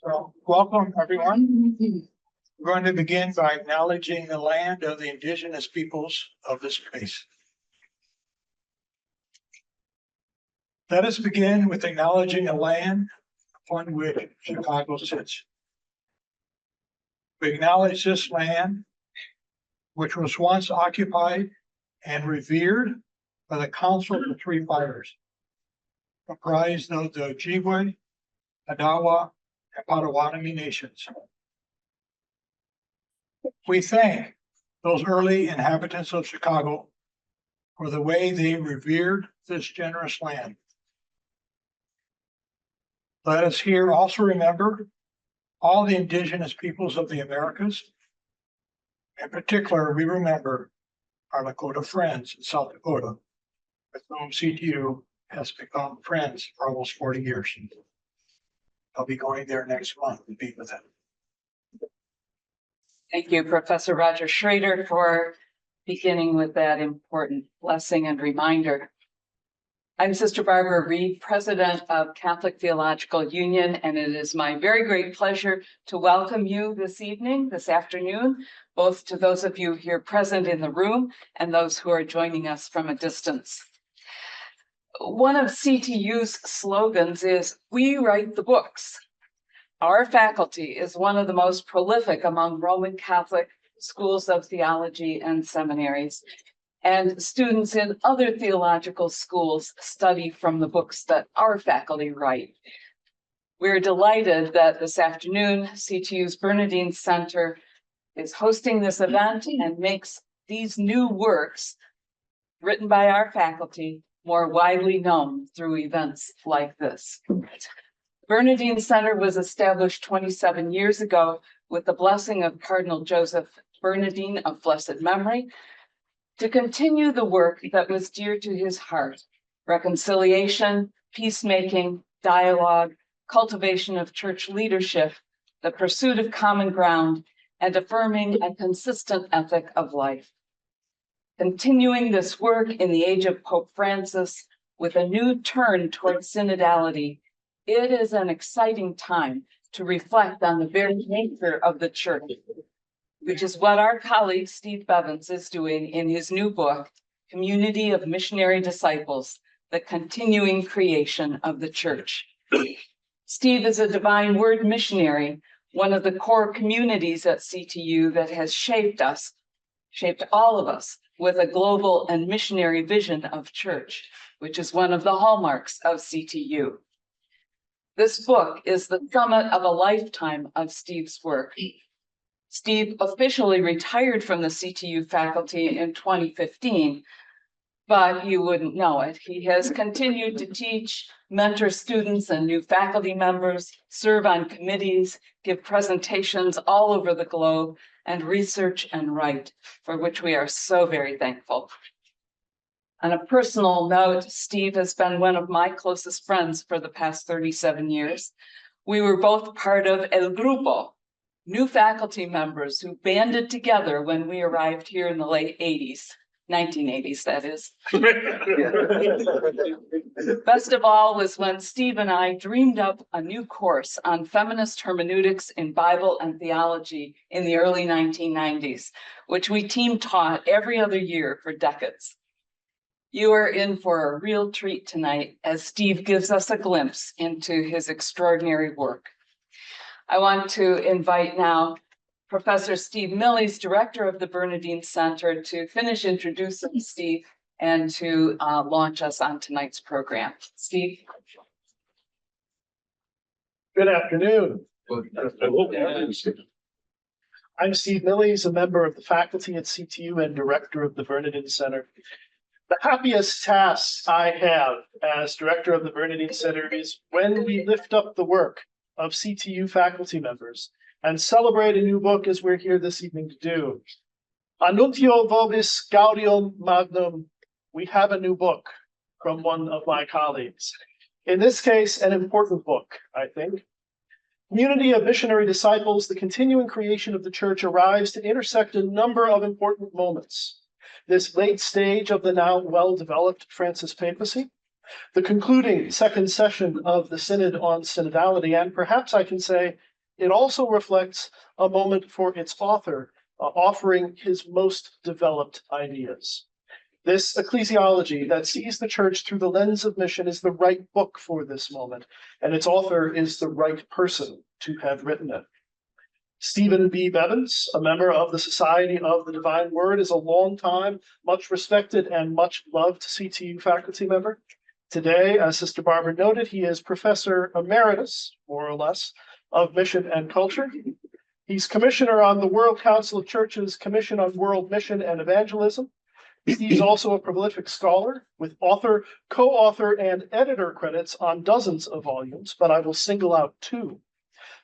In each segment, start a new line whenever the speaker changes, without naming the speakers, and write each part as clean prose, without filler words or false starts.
So, welcome everyone. We're going to begin by acknowledging the land of the indigenous peoples of this place. Let us begin with acknowledging the land upon which Chicago sits. We acknowledge this land, which was once occupied and revered by the Council of the Three Fires, comprised of the Ojibwe, Adawa, and Potawatomi nations. We thank those early inhabitants of Chicago for the way they revered this generous land. Let us here also remember all the indigenous peoples of the Americas. In particular, we remember our Lakota friends in South Dakota, with whom CTU has become friends for almost 40 years. I'll be going there next month to be with them.
Thank you, Professor Roger Schrader, for beginning with that important blessing and reminder. I'm Sister Barbara Reed, President of Catholic Theological Union, and it is my very great pleasure to welcome you this afternoon, both to those of you here present in the room and those who are joining us from a distance. One of CTU's slogans is, "We write the books." Our faculty is one of the most prolific among Roman Catholic schools of theology and seminaries, and students in other theological schools study from the books that our faculty write. We're delighted that this afternoon, CTU's Bernardine Center is hosting this event and makes these new works written by our faculty more widely known through events like this. Bernardine Center was established 27 years ago with the blessing of Cardinal Joseph Bernardine of blessed memory to continue the work that was dear to his heart: reconciliation, peacemaking, dialogue, cultivation of church leadership, the pursuit of common ground, and affirming a consistent ethic of life. Continuing this work in the age of Pope Francis with a new turn towards synodality, it is an exciting time to reflect on the very nature of the church, which is what our colleague Steve Bevans is doing in his new book, Community of Missionary Disciples, The Continuing Creation of the Church. Steve is a divine word missionary, one of the core communities at CTU that has shaped all of us with a global and missionary vision of church, which is one of the hallmarks of CTU. This book is the summit of a lifetime of Steve's work. Steve officially retired from the CTU faculty in 2015, but you wouldn't know it. He has continued to teach, mentor students and new faculty members, serve on committees, give presentations all over the globe, and research and write, for which we are so very thankful. On a personal note, Steve has been one of my closest friends for the past 37 years. We were both part of El Grupo, new faculty members who banded together when we arrived here in the late 80s, 1980s, that is. Best of all was when Steve and I dreamed up a new course on feminist hermeneutics in Bible and theology in the early 1990s, which we team taught every other year for decades. You are in for a real treat tonight as Steve gives us a glimpse into his extraordinary work. I want to invite now Professor Steve Millies, Director of the Bernardine Center, to finish introducing Steve and to launch us on tonight's program. Steve.
Good afternoon. I'm Steve Millies, a member of the faculty at CTU and Director of the Bernardine Center. The happiest task I have as Director of the Bernardine Center is when we lift up the work of CTU faculty members and celebrate a new book as we're here this evening to do. Annuncio vobis gaudium magnum. We have a new book from one of my colleagues. In this case, an important book, I think. Community of Missionary Disciples, the Continuing Creation of the Church arrives to intersect a number of important moments. This late stage of the now well-developed Francis papacy, the concluding second session of the Synod on Synodality, and perhaps I can say it also reflects a moment for its author, offering his most developed ideas. This ecclesiology that sees the church through the lens of mission is the right book for this moment, and its author is the right person to have written it. Stephen B. Bevans, a member of the Society of the Divine Word, is a long-time, much respected and much loved CTU faculty member. Today, as Sister Barbara noted, he is Professor Emeritus, more or less, of Mission and Culture. He's Commissioner on the World Council of Churches Commission on World Mission and Evangelism. He's also a prolific scholar with author, co-author, and editor credits on dozens of volumes, but I will single out two.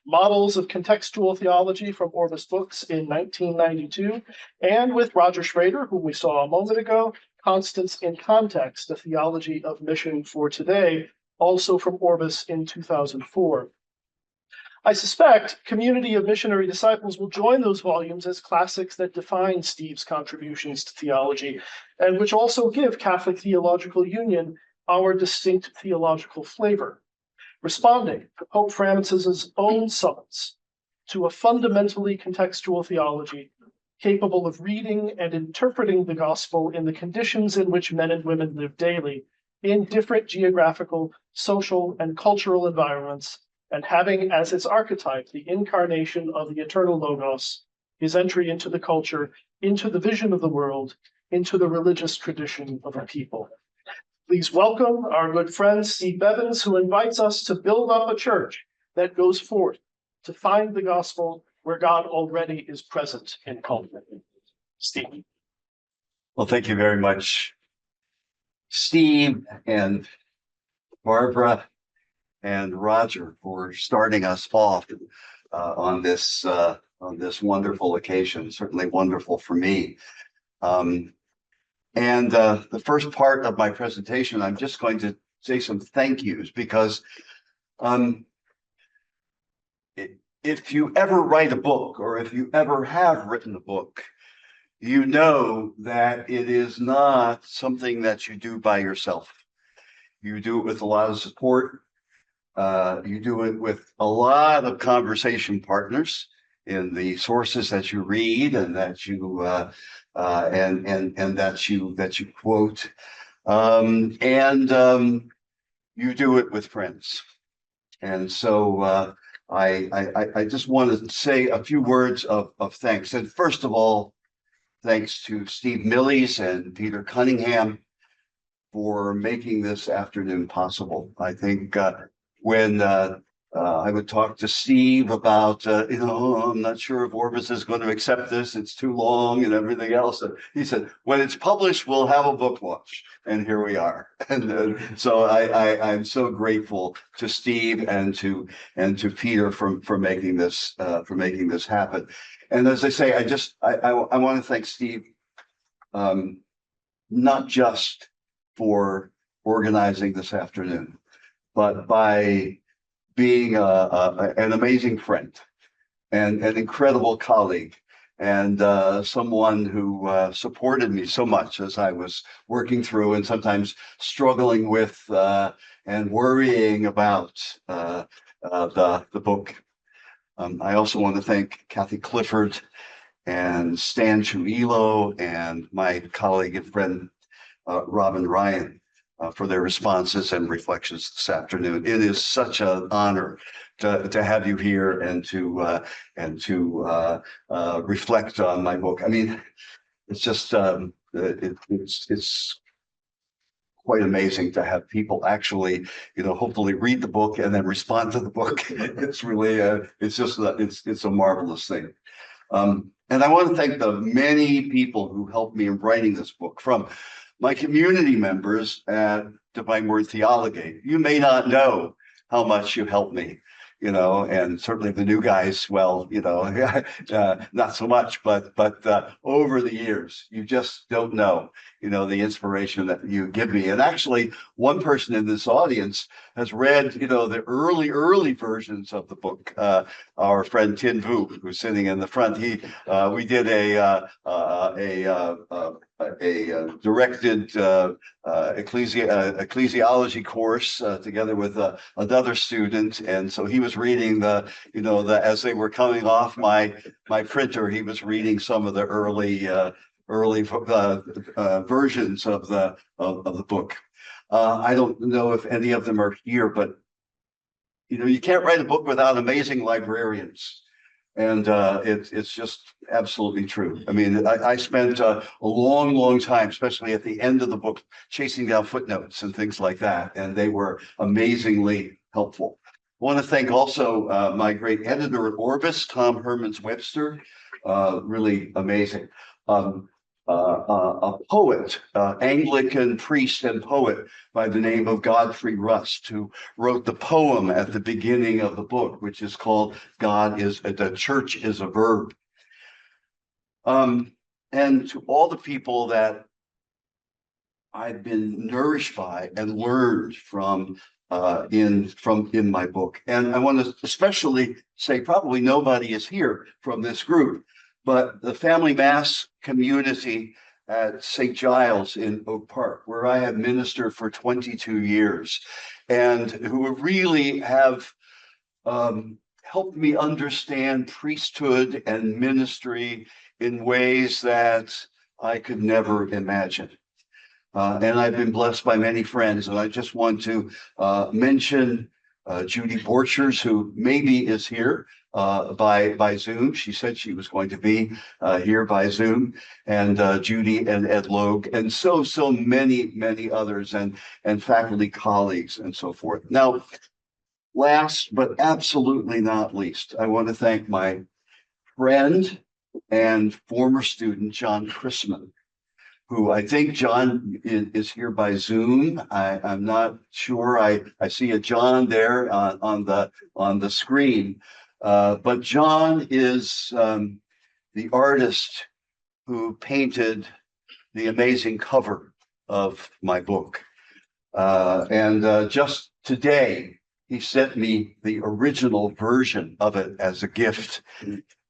Models of Contextual Theology from Orbis Books in 1992, and with Roger Schrader, whom we saw a moment ago, Constance in Context, a Theology of Mission for Today, also from Orbis in 2004. I suspect Community of Missionary Disciples will join those volumes as classics that define Steve's contributions to theology, and which also give Catholic Theological Union our distinct theological flavor, responding to Pope Francis's own summons to a fundamentally contextual theology capable of reading and interpreting the gospel in the conditions in which men and women live daily in different geographical, social, and cultural environments, and having as its archetype the incarnation of the eternal Logos, his entry into the culture, into the vision of the world, into the religious tradition of a people. Please welcome our good friend Steve Bevans, who invites us to build up a church that goes forth to find the gospel where God already is present in culture. Steve.
Well, thank you very much, Steve and Barbara and Roger, for starting us off on this wonderful occasion. Certainly wonderful for me. And the first part of my presentation, I'm just going to say some thank yous, because if you ever write a book, or if you ever have written a book, you know that it is not something that you do by yourself. You do it with a lot of support. You do it with a lot of conversation partners in the sources that you read and that you and that you quote, you do it with friends. And so I just want to say a few words of thanks. And first of all, thanks to Steve Millies and Peter Cunningham for making this afternoon possible. I think when I would talk to Steve about, I'm not sure if Orbis is going to accept this, it's too long and everything else. And he said, when it's published, we'll have a book launch. And here we are. And so I'm so grateful to Steve and to Peter for making this happen. And as I say, I want to thank Steve, not just for organizing this afternoon, but by being an amazing friend and an incredible colleague, and someone who supported me so much as I was working through and sometimes struggling with and worrying about the book. I also want to thank Kathy Clifford and Stan Chuilo and my colleague and friend Robin Ryan for their responses and reflections this afternoon. It is such an honor to have you here and to reflect on my book. I mean, it's just it's quite amazing to have people actually, hopefully read the book and then respond to the book. It's really it's a marvelous thing. And I want to thank the many people who helped me in writing this book, from my community members at Divine Word Theology. You may not know how much you helped me, and certainly the new guys, well, not so much, but over the years, you just don't know, the inspiration that you give me. And actually, one person in this audience has read, the early versions of the book. Our friend Tin Vu, who's sitting in the front, we did a directed ecclesiology course together with another student, and so he was reading as they were coming off my printer, he was reading some of the early versions of the book. I don't know if any of them are here, but you can't write a book without amazing librarians. And it's just absolutely true. I mean, I spent a long time, especially at the end of the book, chasing down footnotes and things like that. And they were amazingly helpful. I want to thank also my great editor at Orbis, Tom Hermans Webster. Really amazing. A poet, Anglican priest and poet by the name of Godfrey Rust, who wrote the poem at the beginning of the book, which is called "The Church is a Verb." And to all the people that I've been nourished by and learned from in my book. And I want to especially say, probably nobody is here from this group, but the Family Mass community at St. Giles in Oak Park, where I have ministered for 22 years, and who really have helped me understand priesthood and ministry in ways that I could never imagine. And I've been blessed by many friends, and I just want to mention Judy Borchers, who maybe is here by Zoom. She said she was going to be here by Zoom, and Judy and Ed Logue, and so many others, and faculty colleagues and so forth. Now, last but absolutely not least, I want to thank my friend and former student, John Chrisman, who I think John is here by Zoom. I'm not sure. I see a John there on the screen. But John is the artist who painted the amazing cover of my book. And just today, he sent me the original version of it as a gift.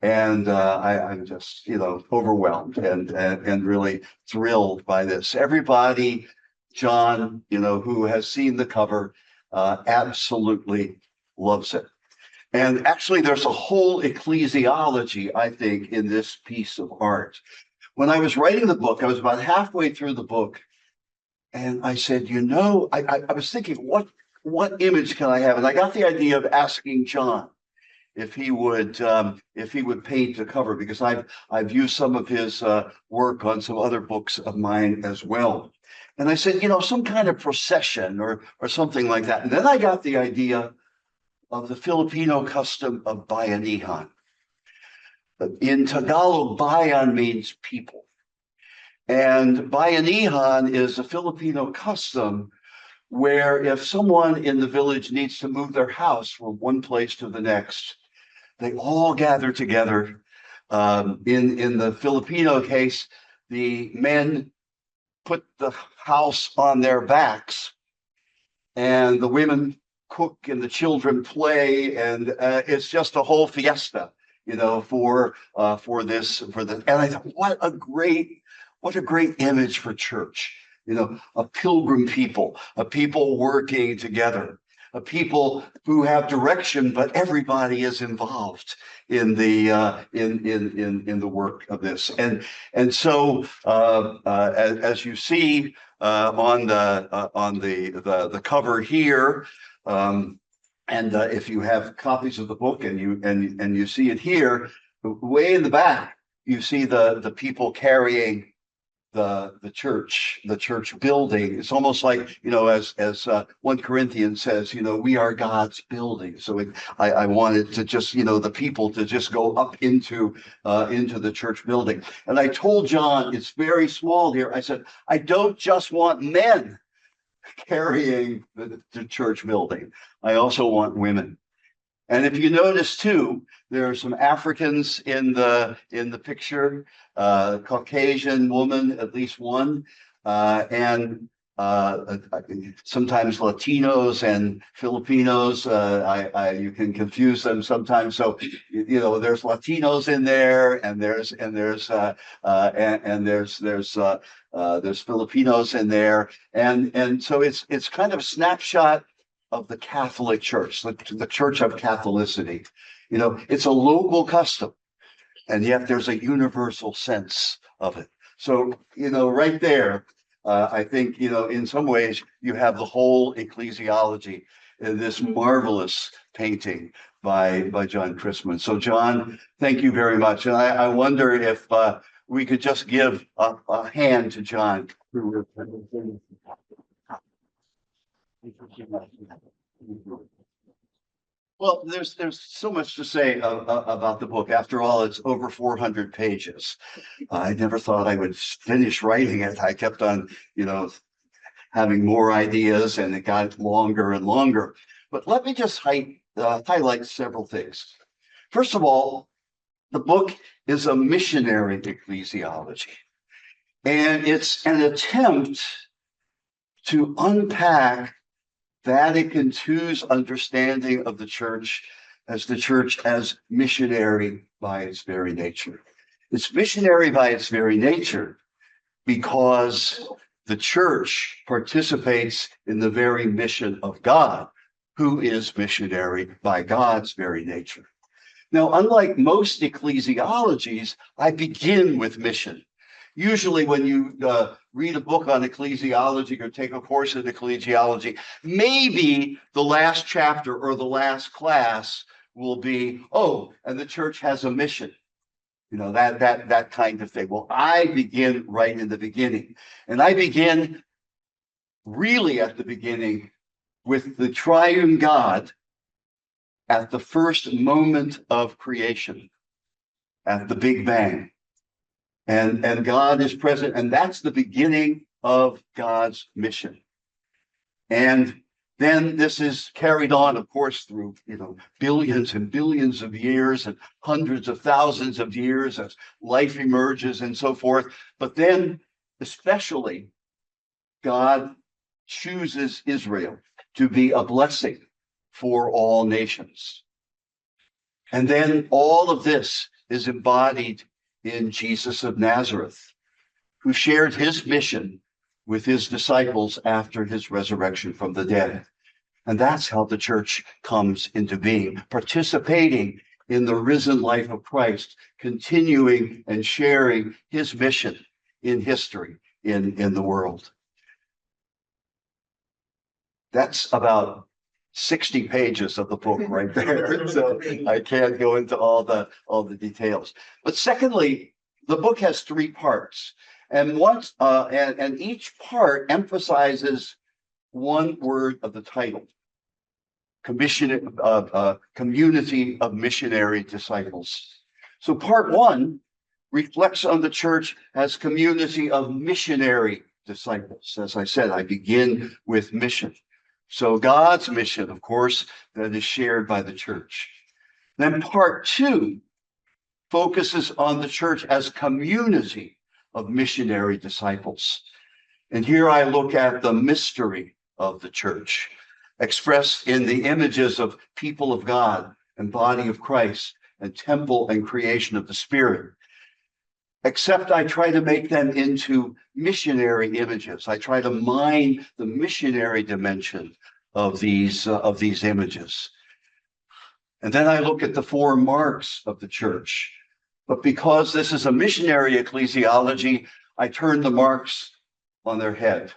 And I'm just, overwhelmed and really thrilled by this. Everybody, John, who has seen the cover, absolutely loves it. And actually, there's a whole ecclesiology, I think, in this piece of art. When I was writing the book, I was about halfway through the book, and I said, I was thinking, what image can I have? And I got the idea of asking John if he would paint the cover, because I've used some of his work on some other books of mine as well. And I said, some kind of procession or something like that. And then I got the idea of the Filipino custom of bayanihan. In Tagalog, bayan means people. And bayanihan is a Filipino custom where if someone in the village needs to move their house from one place to the next, they all gather together. In the Filipino case, the men put the house on their backs, and the women cook and the children play, and it's just a whole fiesta, for this. And I thought, what a great image for church. A pilgrim people, a people working together, a people who have direction, but everybody is involved in the work of this. And so as you see on the cover here, and if you have copies of the book and you see it here, way in the back, you see the people carrying the church building. It's almost like, as 1 Corinthians says, we are God's building. So I wanted to just, the people to just go up into the church building. And I told John, it's very small here. I said, I don't just want men carrying the church building. I also want women. And if you notice too, there are some Africans in the picture, Caucasian woman, at least one, and sometimes Latinos and Filipinos. You can confuse them sometimes. So there's Latinos in there, and there's Filipinos in there, and so it's kind of a snapshot of the Catholic Church, the Church of Catholicity. It's a local custom, and yet there's a universal sense of it. So right there. I think, in some ways you have the whole ecclesiology in this marvelous painting by John Christman. So John, thank you very much. And I wonder if we could just give a hand to John. Well, there's so much to say about the book. After all, it's over 400 pages. I never thought I would finish writing it. I kept on, having more ideas, and it got longer and longer. But let me just highlight several things. First of all, the book is a missionary ecclesiology, and it's an attempt to unpack Vatican II's understanding of the church as missionary by its very nature. It's missionary by its very nature because the church participates in the very mission of God, who is missionary by God's very nature. Now, unlike most ecclesiologies, I begin with mission. Usually when you read a book on ecclesiology or take a course in ecclesiology, maybe the last chapter or the last class will be, and the church has a mission. That kind of thing. Well, I begin right in the beginning. And I begin really at the beginning with the triune God at the first moment of creation, at the Big Bang. And God is present, and that's the beginning of God's mission. And then this is carried on, of course, through billions and billions of years and hundreds of thousands of years as life emerges and so forth. But then, especially, God chooses Israel to be a blessing for all nations. And then all of this is embodied in Jesus of Nazareth, who shared his mission with his disciples after his resurrection from the dead. And that's how the church comes into being, participating in the risen life of Christ, continuing and sharing his mission in history, in the world. That's about 60 pages of the book right there. So I can't go into all the details. But secondly, the book has 3 parts. And and each part emphasizes one word of the title: community of missionary disciples. So part 1 reflects on the church as community of missionary disciples. As I said, I begin with mission. So God's mission, of course, that is shared by the church. Then part 2 focuses on the church as community of missionary disciples. And here I look at the mystery of the church, expressed in the images of people of God and body of Christ and temple and creation of the Spirit. Except I try to make them into missionary images. I try to mine the missionary dimension of these images. And then I look at the 4 marks of the church. But because this is a missionary ecclesiology, I turn the marks on their head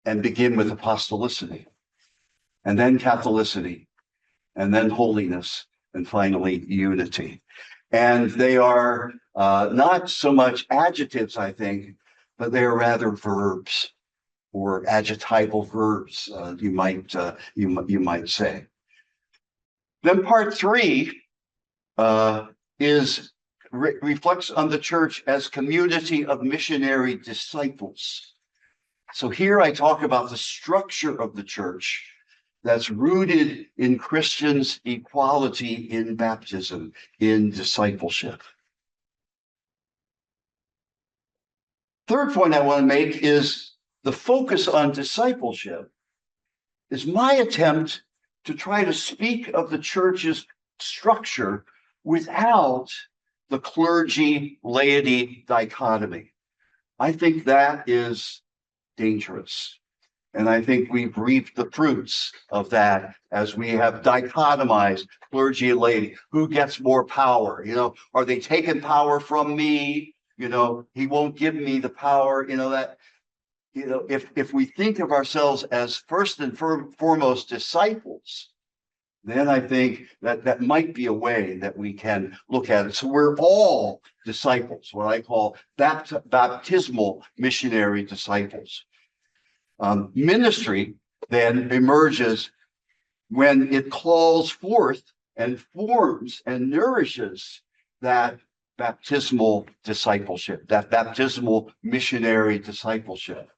and begin with apostolicity, and then Catholicity, and then holiness, and finally unity. And they are not so much adjectives, I think, but they are rather verbs, or adjectival verbs, you might say. Then part 3 reflects on the church as community of missionary disciples. So here I talk about the structure of the church that's rooted in Christians' equality in baptism, in discipleship. Third point I want to make is the focus on discipleship is my attempt to try to speak of the church's structure without the clergy laity dichotomy. I think that is dangerous. And I think we've reaped the fruits of that as we have dichotomized clergy and laity. Who gets more power? Are they taking power from me? He won't give me the power, if we think of ourselves as first and foremost disciples, then I think that might be a way that we can look at it. So we're all disciples, what I call baptismal missionary disciples. Ministry then emerges when it calls forth and forms and nourishes that baptismal discipleship, that baptismal missionary discipleship.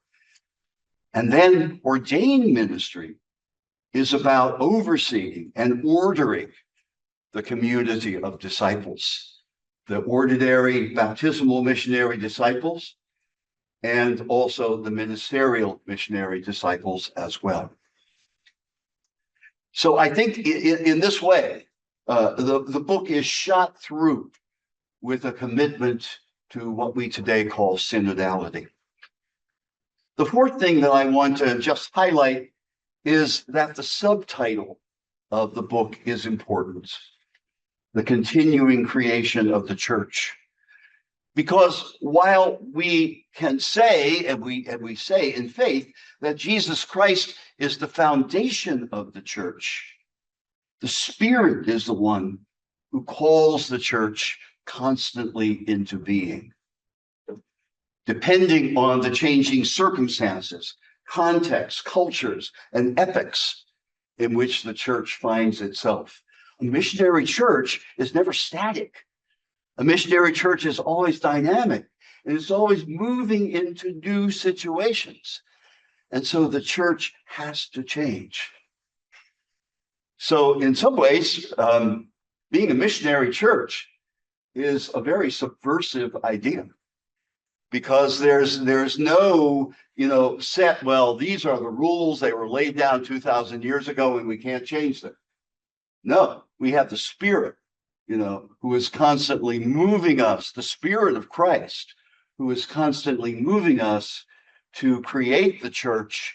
And then ordained ministry is about overseeing and ordering the community of disciples, the ordinary baptismal missionary disciples, and also the ministerial missionary disciples as well. So I think in this way, the book is shot through with a commitment to what we today call synodality. The fourth thing that I want to just highlight is that the subtitle of the book is important: the continuing creation of the church. Because while we can say, and we say in faith, that Jesus Christ is the foundation of the church, the Spirit is the one who calls the church constantly into being. Depending on the changing circumstances, contexts, cultures, and epochs in which the church finds itself. A missionary church is never static. A missionary church is always dynamic, and it's always moving into new situations. And so the church has to change. So in some ways, being a missionary church is a very subversive idea, because there's no, set, well, these are the rules, they were laid down 2,000 years ago and we can't change them. No, we have the Spirit, who is constantly moving us, the Spirit of Christ, who is constantly moving us to create the church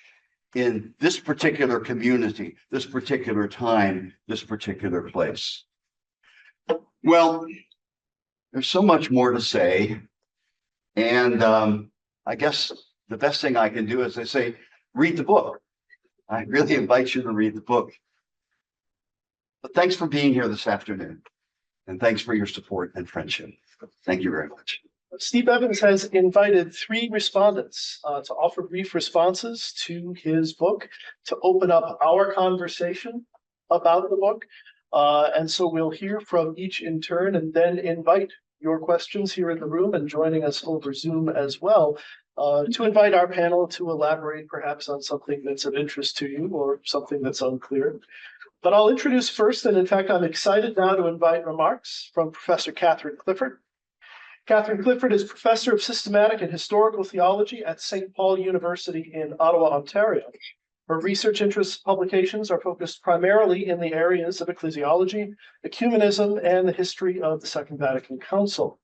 in this particular community, this particular time, this particular place. Well, there's so much more to say. And I guess the best thing I can do is I say, read the book. I really invite you to read the book. But thanks for being here this afternoon. And thanks for your support and friendship. Thank you very much.
Steve Bevans has invited 3 respondents to offer brief responses to his book, to open up our conversation about the book. And so we'll hear from each in turn and then invite your questions here in the room, and joining us over Zoom as well, to invite our panel to elaborate perhaps on something that's of interest to you or something that's unclear. But I'll introduce first, and in fact, I'm excited now to invite remarks from Professor Catherine Clifford. Catherine Clifford is Professor of Systematic and Historical Theology at St. Paul University in Ottawa, Ontario. Her research interests publications are focused primarily in the areas of ecclesiology, ecumenism, and the history of the Second Vatican Council.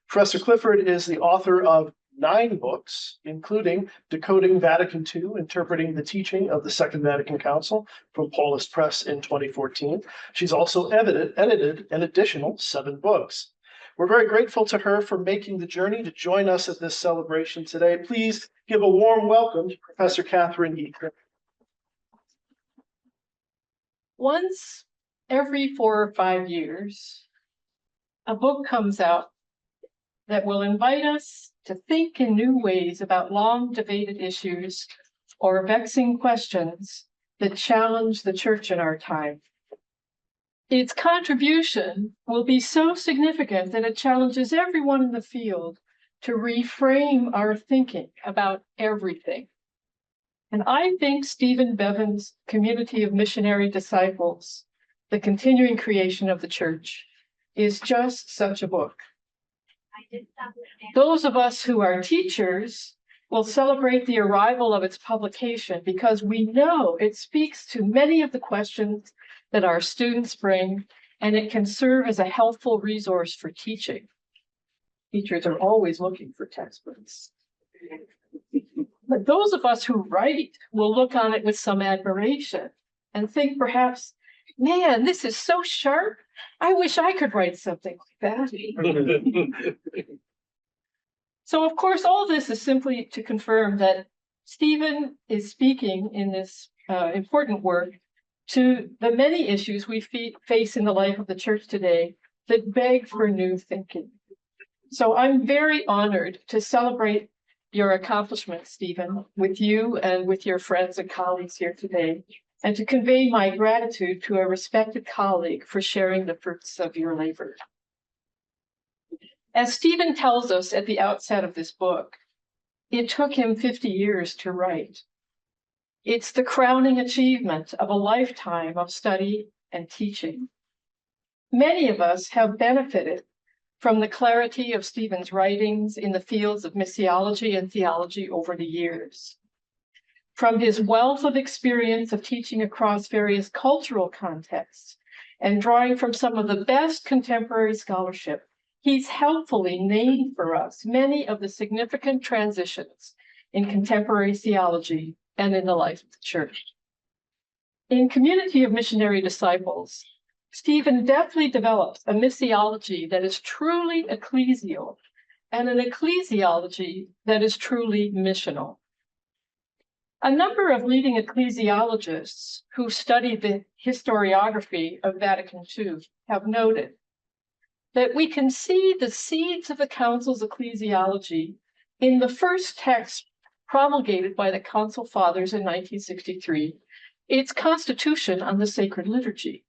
Professor Clifford is the author of 9 books, including Decoding Vatican II, Interpreting the Teaching of the Second Vatican Council from Paulist Press in 2014. She's also edited an additional 7 books. We're very grateful to her for making the journey to join us at this celebration today. Please give a warm welcome to Professor Catherine E. Clifford.
Once every 4 or 5 years, a book comes out that will invite us to think in new ways about long debated issues or vexing questions that challenge the church in our time. Its contribution will be so significant that it challenges everyone in the field to reframe our thinking about everything. And I think Stephen Bevans' Community of Missionary Disciples, The Continuing Creation of the Church, is just such a book. Those of us who are teachers will celebrate the arrival of its publication because we know it speaks to many of the questions that our students bring, and it can serve as a helpful resource for teaching. Teachers are always looking for textbooks. But those of us who write will look on it with some admiration and think perhaps, man, this is so sharp. I wish I could write something like that. So, of course, all this is simply to confirm that Stephen is speaking in this important work to the many issues we face in the life of the church today that beg for new thinking. So I'm very honored to celebrate your accomplishments, Stephen, with you and with your friends and colleagues here today, and to convey my gratitude to a respected colleague for sharing the fruits of your labor. As Stephen tells us at the outset of this book, it took him 50 years to write. It's the crowning achievement of a lifetime of study and teaching. Many of us have benefited from the clarity of Stephen's writings in the fields of missiology and theology over the years. From his wealth of experience of teaching across various cultural contexts and drawing from some of the best contemporary scholarship, he's helpfully named for us many of the significant transitions in contemporary theology and in the life of the church. In Community of Missionary Disciples, Stephen deftly develops a missiology that is truly ecclesial and an ecclesiology that is truly missional. A number of leading ecclesiologists who studied the historiography of Vatican II have noted that we can see the seeds of the Council's ecclesiology in the first text promulgated by the Council Fathers in 1963, its Constitution on the Sacred Liturgy.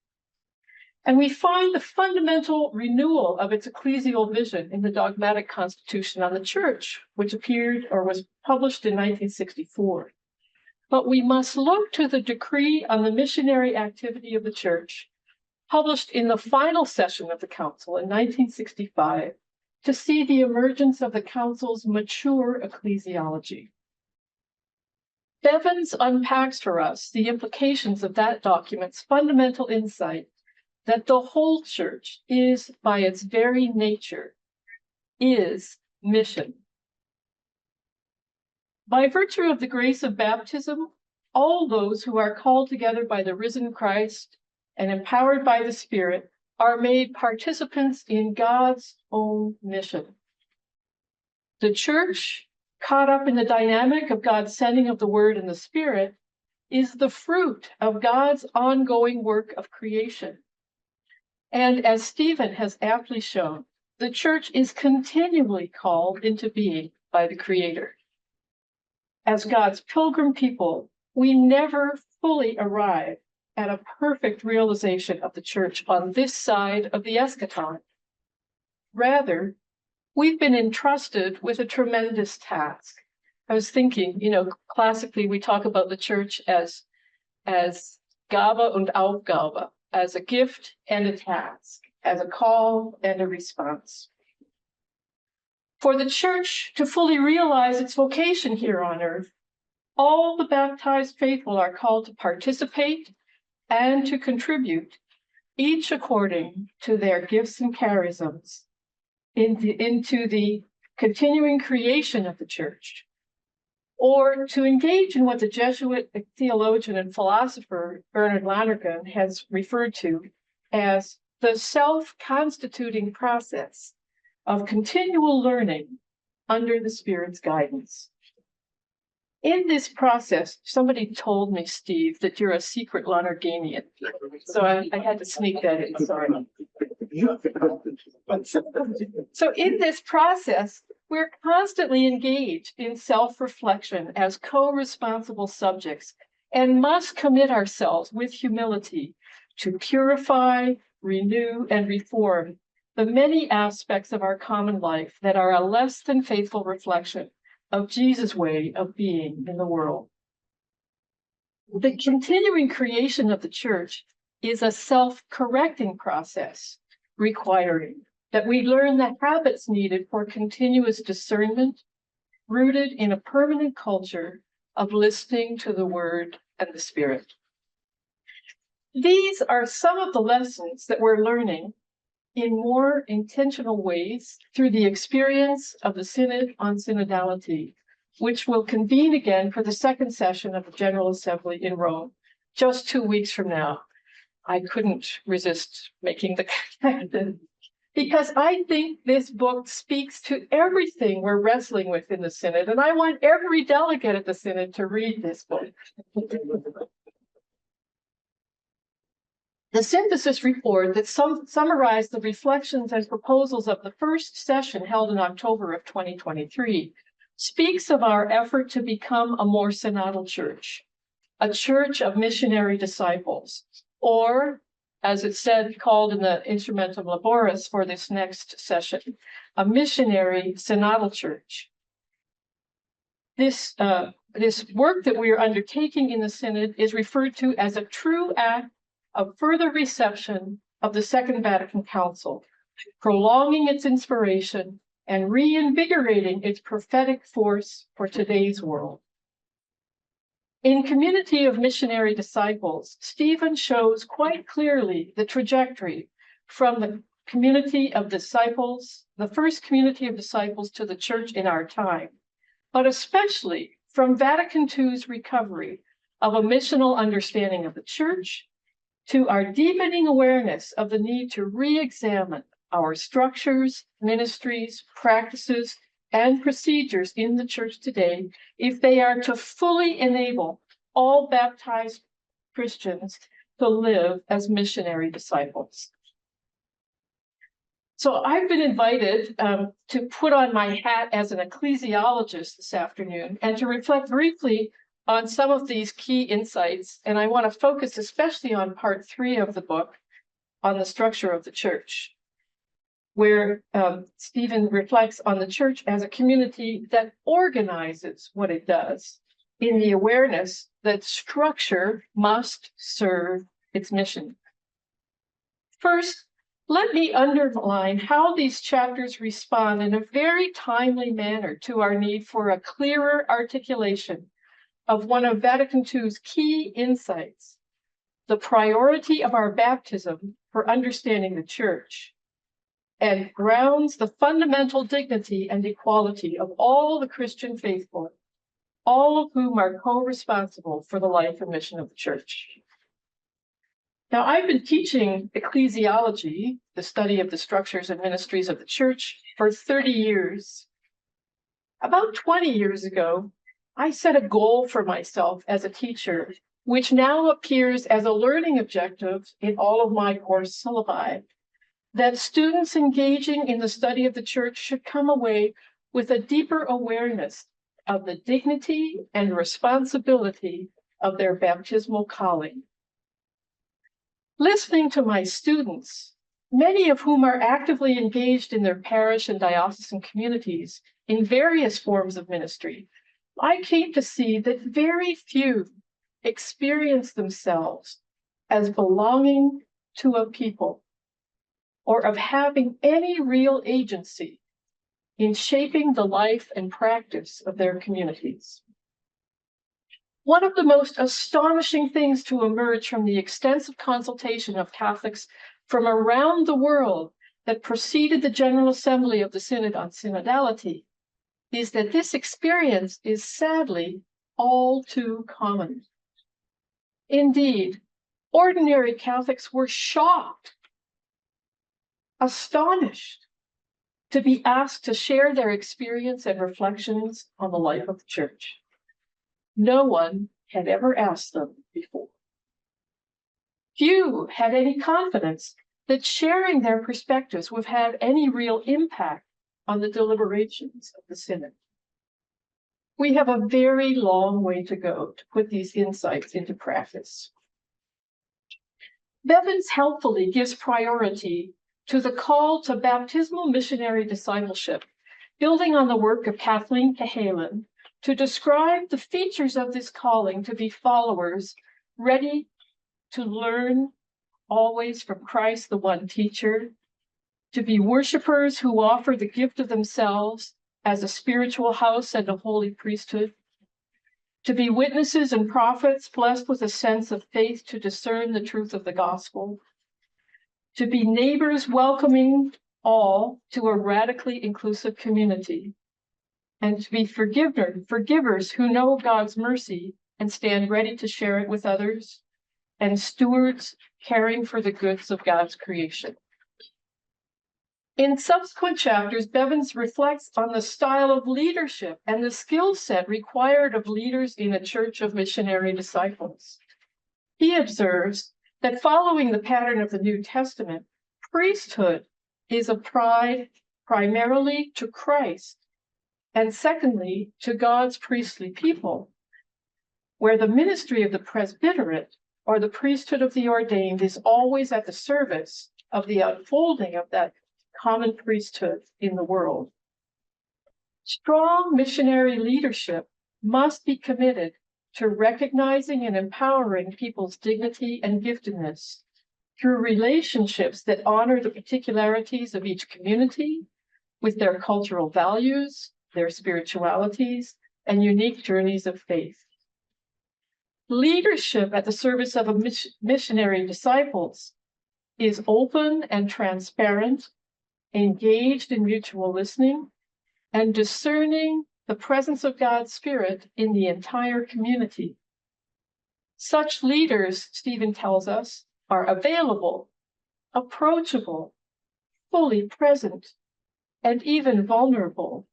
And we find the fundamental renewal of its ecclesial vision in the Dogmatic Constitution on the Church, which appeared or was published in 1964. But we must look to the decree on the missionary activity of the Church, published in the final session of the Council in 1965, to see the emergence of the Council's mature ecclesiology. Bevans unpacks for us the implications of that document's fundamental insight that the whole church is, by its very nature, is mission. By virtue of the grace of baptism, all those who are called together by the risen Christ and empowered by the Spirit are made participants in God's own mission. The church, caught up in the dynamic of God's sending of the Word and the Spirit, is the fruit of God's ongoing work of creation. And as Stephen has aptly shown, the church is continually called into being by the Creator. As God's pilgrim people, we never fully arrive at a perfect realization of the church on this side of the eschaton. Rather, we've been entrusted with a tremendous task. I was thinking, classically we talk about the church as Gabe und Aufgabe, as a gift and a task, as a call and a response. For the church to fully realize its vocation here on earth, all the baptized faithful are called to participate and to contribute, each according to their gifts and charisms, into the continuing creation of the church, or to engage in what the Jesuit theologian and philosopher Bernard Lonergan has referred to as the self-constituting process of continual learning under the Spirit's guidance. In this process, somebody told me, Steve, that you're a secret Lonerganian. So I had to sneak that in, sorry. So in this process, we're constantly engaged in self-reflection as co-responsible subjects and must commit ourselves with humility to purify, renew, and reform the many aspects of our common life that are a less than faithful reflection of Jesus' way of being in the world. The continuing creation of the church is a self-correcting process, requiring that we learn the habits needed for continuous discernment, rooted in a permanent culture of listening to the Word and the Spirit. These are some of the lessons that we're learning in more intentional ways through the experience of the Synod on Synodality, which will convene again for the second session of the General Assembly in Rome, just 2 weeks from now. I couldn't resist making the connection because I think this book speaks to everything we're wrestling with in the Synod, and I want every delegate at the Synod to read this book. The synthesis report that summarized the reflections and proposals of the first session held in October of 2023 speaks of our effort to become a more synodal church, a church of missionary disciples, or, as it said, called in the Instrumentum Laboris for this next session, a missionary synodal church. This work that we are undertaking in the Synod is referred to as a true act of further reception of the Second Vatican Council, prolonging its inspiration and reinvigorating its prophetic force for today's world. In Community of Missionary Disciples, Stephen shows quite clearly the trajectory from the community of disciples, the first community of disciples to the church in our time, but especially from Vatican II's recovery of a missional understanding of the church to our deepening awareness of the need to re-examine our structures, ministries, practices, and procedures in the church today if they are to fully enable all baptized Christians to live as missionary disciples. So I've been invited to put on my hat as an ecclesiologist this afternoon and to reflect briefly on some of these key insights, and I want to focus especially on part 3 of the book, on the structure of the church, where Stephen reflects on the church as a community that organizes what it does in the awareness that structure must serve its mission. First, let me underline how these chapters respond in a very timely manner to our need for a clearer articulation of one of Vatican II's key insights, the priority of our baptism for understanding the church, and grounds the fundamental dignity and equality of all the Christian faithful, all of whom are co-responsible for the life and mission of the church. Now, I've been teaching ecclesiology, the study of the structures and ministries of the church, for 30 years. About 20 years ago, I set a goal for myself as a teacher, which now appears as a learning objective in all of my course syllabi, that students engaging in the study of the church should come away with a deeper awareness of the dignity and responsibility of their baptismal calling. Listening to my students, many of whom are actively engaged in their parish and diocesan communities in various forms of ministry, I came to see that very few experience themselves as belonging to a people or of having any real agency in shaping the life and practice of their communities. One of the most astonishing things to emerge from the extensive consultation of Catholics from around the world that preceded the General Assembly of the Synod on Synodality is that this experience is sadly all too common. Indeed, ordinary Catholics were shocked, astonished to be asked to share their experience and reflections on the life of the church. No one had ever asked them before. Few had any confidence that sharing their perspectives would have any real impact on the deliberations of the Synod. We have a very long way to go to put these insights into practice. Bevans helpfully gives priority to the call to baptismal missionary discipleship, building on the work of Kathleen Cahalan, to describe the features of this calling to be followers ready to learn always from Christ, the one teacher, to be worshipers who offer the gift of themselves as a spiritual house and a holy priesthood, to be witnesses and prophets blessed with a sense of faith to discern the truth of the gospel, to be neighbors welcoming all to a radically inclusive community, and to be forgivers who know God's mercy and stand ready to share it with others, and stewards caring for the goods of God's creation. In subsequent chapters, Bevans reflects on the style of leadership and the skill set required of leaders in a church of missionary disciples. He observes that following the pattern of the New Testament, priesthood is applied primarily to Christ, and secondly, to God's priestly people, where the ministry of the presbyterate or the priesthood of the ordained is always at the service of the unfolding of that common priesthood in the world. Strong missionary leadership must be committed to recognizing and empowering people's dignity and giftedness through relationships that honor the particularities of each community with their cultural values, their spiritualities, and unique journeys of faith. Leadership at the service of a missionary disciples is open and transparent, engaged in mutual listening, and discerning the presence of God's Spirit in the entire community. Such leaders, Stephen tells us, are available, approachable, fully present, and even vulnerable,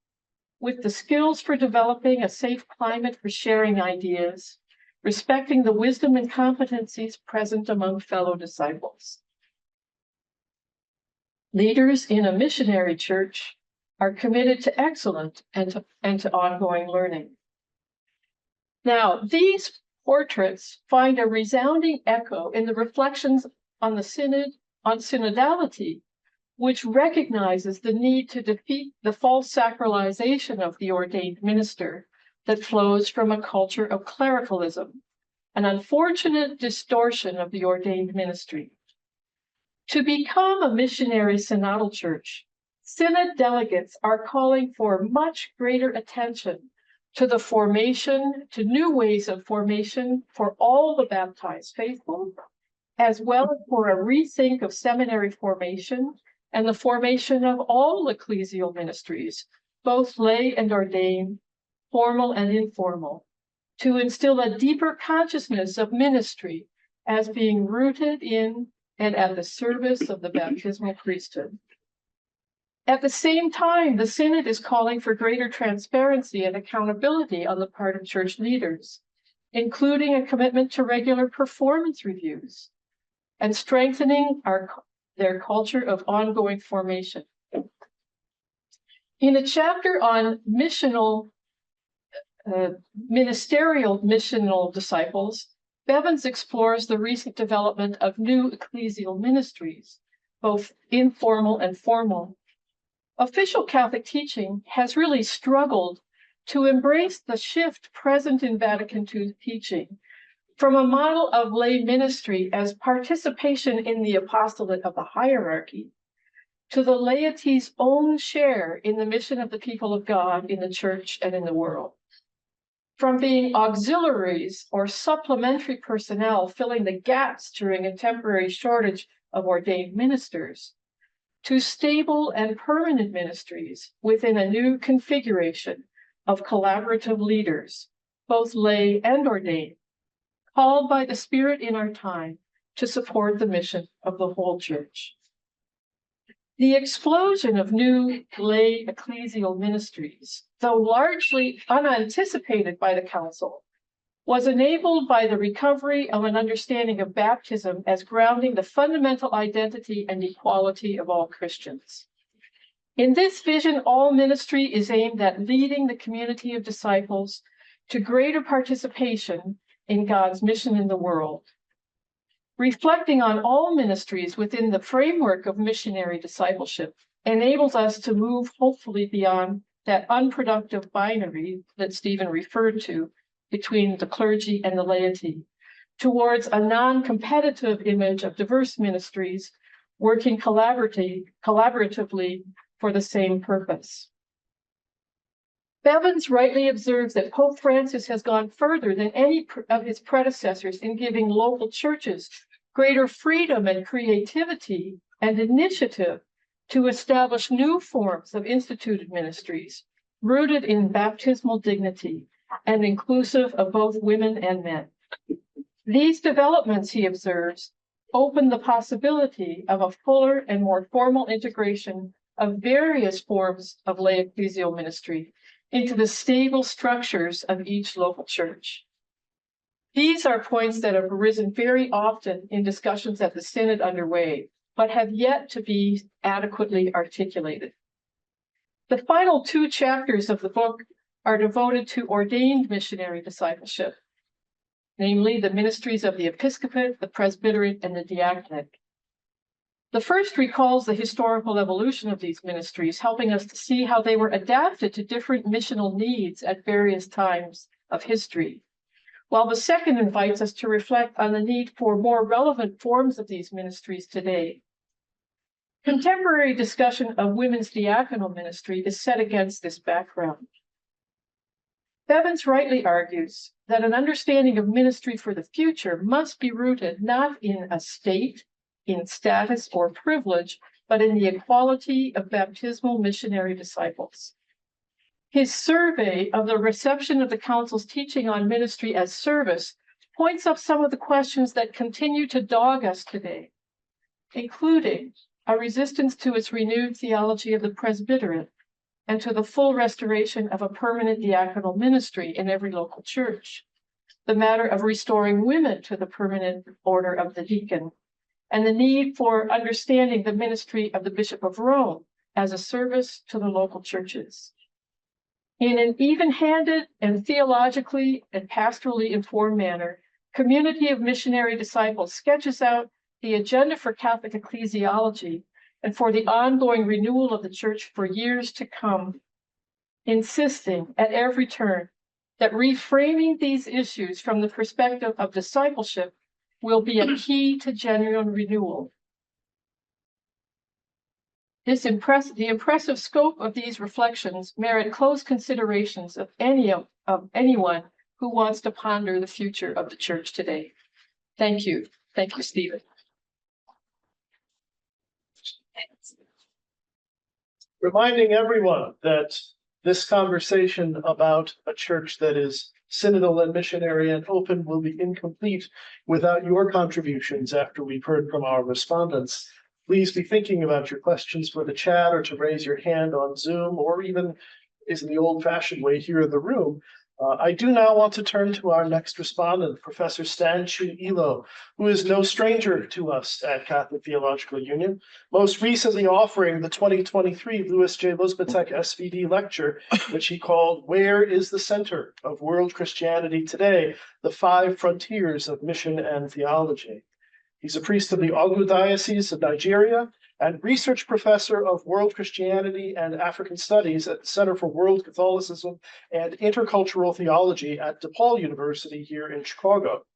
with the skills for developing a safe climate for sharing ideas, respecting the wisdom and competencies present among fellow disciples. Leaders in a missionary church are committed to excellence and to ongoing learning. Now, these portraits find a resounding echo in the reflections on the synod, on synodality, which recognizes the need to defeat the false sacralization of the ordained minister that flows from a culture of clericalism, an unfortunate distortion of the ordained ministry. To become a missionary synodal church, synod delegates are calling for much greater attention to the formation, to new ways of formation for all the baptized faithful, as well as for a rethink of seminary formation and the formation of all ecclesial ministries, both lay and ordained, formal and informal, to instill a deeper consciousness of ministry as being rooted in and at the service of the baptismal priesthood. At the same time, the Synod is calling for greater transparency and accountability on the part of church leaders, including a commitment to regular performance reviews and strengthening their culture of ongoing formation. In a chapter on ministerial missional disciples, Bevans explores the recent development of new ecclesial ministries, both informal and formal. Official Catholic teaching has really struggled to embrace the shift present in Vatican II teaching from a model of lay ministry as participation in the apostolate of the hierarchy to the laity's own share in the mission of the people of God in the church and in the world. From being auxiliaries or supplementary personnel filling the gaps during a temporary shortage of ordained ministers, to stable and permanent ministries within a new configuration of collaborative leaders, both lay and ordained, called by the Spirit in our time to support the mission of the whole church. The explosion of new lay ecclesial ministries, though largely unanticipated by the Council, was enabled by the recovery of an understanding of baptism as grounding the fundamental identity and equality of all Christians. In this vision, all ministry is aimed at leading the community of disciples to greater participation in God's mission in the world. Reflecting on all ministries within the framework of missionary discipleship enables us to move hopefully beyond that unproductive binary that Stephen referred to between the clergy and the laity, towards a non-competitive image of diverse ministries working collaboratively for the same purpose. Bevans rightly observes that Pope Francis has gone further than any of his predecessors in giving local churches greater freedom and creativity and initiative to establish new forms of instituted ministries rooted in baptismal dignity and inclusive of both women and men. These developments, he observes, open the possibility of a fuller and more formal integration of various forms of lay ecclesial ministry into the stable structures of each local church. These are points that have arisen very often in discussions at the synod underway, but have yet to be adequately articulated. The final 2 chapters of the book are devoted to ordained missionary discipleship, namely the ministries of the episcopate, the presbyterate, and the diaconate. The first recalls the historical evolution of these ministries, helping us to see how they were adapted to different missional needs at various times of history, while the second invites us to reflect on the need for more relevant forms of these ministries today. Contemporary discussion of women's diaconal ministry is set against this background. Bevans rightly argues that an understanding of ministry for the future must be rooted not in a state, in status or privilege, but in the equality of baptismal missionary disciples. His survey of the reception of the Council's teaching on ministry as service points up some of the questions that continue to dog us today, including a resistance to its renewed theology of the presbyterate and to the full restoration of a permanent diaconal ministry in every local church, the matter of restoring women to the permanent order of the deacon, and the need for understanding the ministry of the Bishop of Rome as a service to the local churches. In an even-handed and theologically and pastorally informed manner, Community of Missionary Disciples sketches out the agenda for Catholic ecclesiology and for the ongoing renewal of the church for years to come, insisting at every turn that reframing these issues from the perspective of discipleship will be a key to genuine renewal. The impressive scope of these reflections merit close considerations of anyone who wants to ponder the future of the church today. Thank you. Thank you, Stephen.
Reminding everyone that this conversation about a church that is synodal and missionary and open will be incomplete without your contributions after we've heard from our respondents. Please be thinking about your questions for the chat or to raise your hand on Zoom, or even is in the old-fashioned way here in the room. I do now want to turn to our next respondent, Professor Stanchu Elo, who is no stranger to us at Catholic Theological Union, most recently offering the 2023 Louis J. Luzbatek SVD lecture, which he called "Where is the Center of World Christianity Today? The 5 Frontiers of Mission and Theology." He's a priest of the Ogu Diocese of Nigeria and research professor of World Christianity and African Studies at the Center for World Catholicism and Intercultural Theology at DePaul University here in Chicago.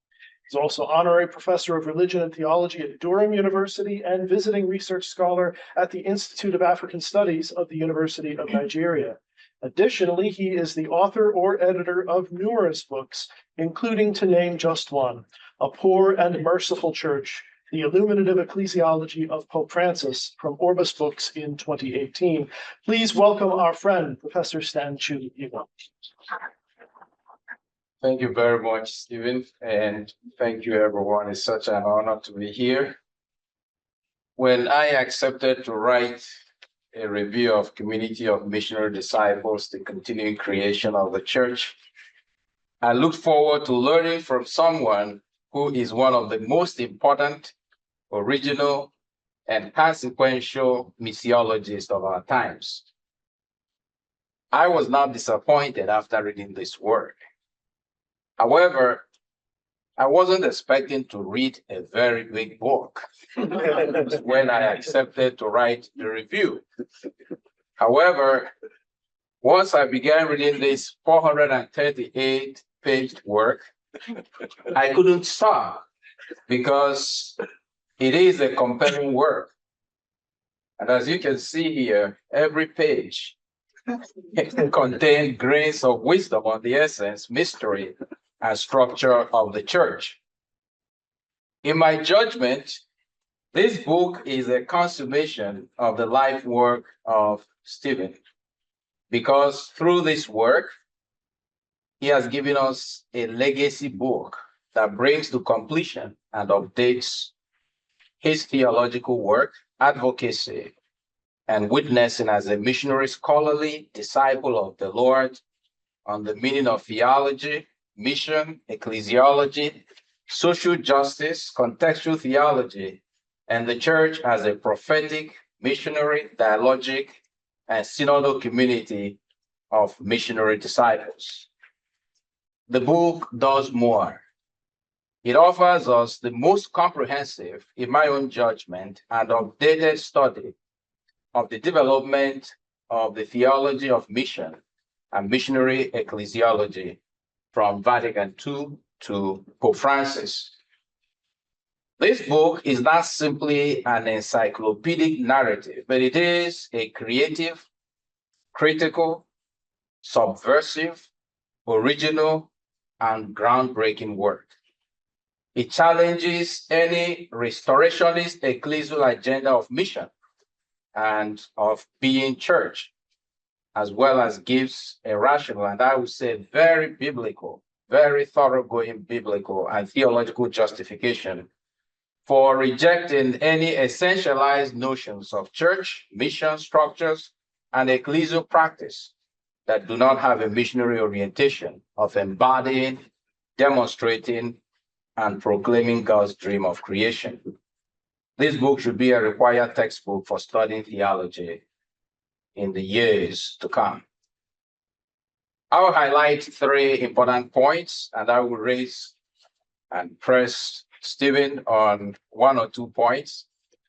He's also honorary professor of religion and theology at Durham University and visiting research scholar at the Institute of African Studies of the University of Nigeria. Additionally, he is the author or editor of numerous books, including, to name just one, A Poor and Merciful Church, The Illuminative Ecclesiology of Pope Francis, from Orbis Books in 2018. Please welcome our friend, Professor Stanchu Elo.
Thank you very much, Stephen, and thank you, everyone. It's such an honor to be here. When I accepted to write a review of Community of Missionary Disciples, the continuing creation of the church, I look forward to learning from someone who is one of the most important, original, and consequential missiologists of our times. I was not disappointed after reading this work. However, I wasn't expecting to read a very big book when I accepted to write the review. However, once I began reading this 438-page work, I couldn't stop because it is a compelling work. And as you can see here, every page contain grains of wisdom on the essence, mystery, and structure of the church. In my judgment, this book is a consummation of the life work of Stephen, because through this work, he has given us a legacy book that brings to completion and updates his theological work, advocacy, and witnessing as a missionary scholarly disciple of the Lord on the meaning of theology, mission, ecclesiology, social justice, contextual theology, and the church as a prophetic, missionary, dialogic, and synodal community of missionary disciples. The book does more. It offers us the most comprehensive, in my own judgment, and updated study of the development of the theology of mission and missionary ecclesiology from Vatican II to Pope Francis. This book is not simply an encyclopedic narrative, but it is a creative, critical, subversive, original, and groundbreaking work. It challenges any restorationist ecclesial agenda of mission and of being church, as well as gives a rational, and I would say very biblical, very thoroughgoing biblical and theological justification for rejecting any essentialized notions of church, mission structures, and ecclesial practice that do not have a missionary orientation of embodying, demonstrating, and proclaiming God's dream of creation. This book should be a required textbook for studying theology in the years to come. I will highlight 3 important points, and I will raise and press Stephen on 1 or 2 points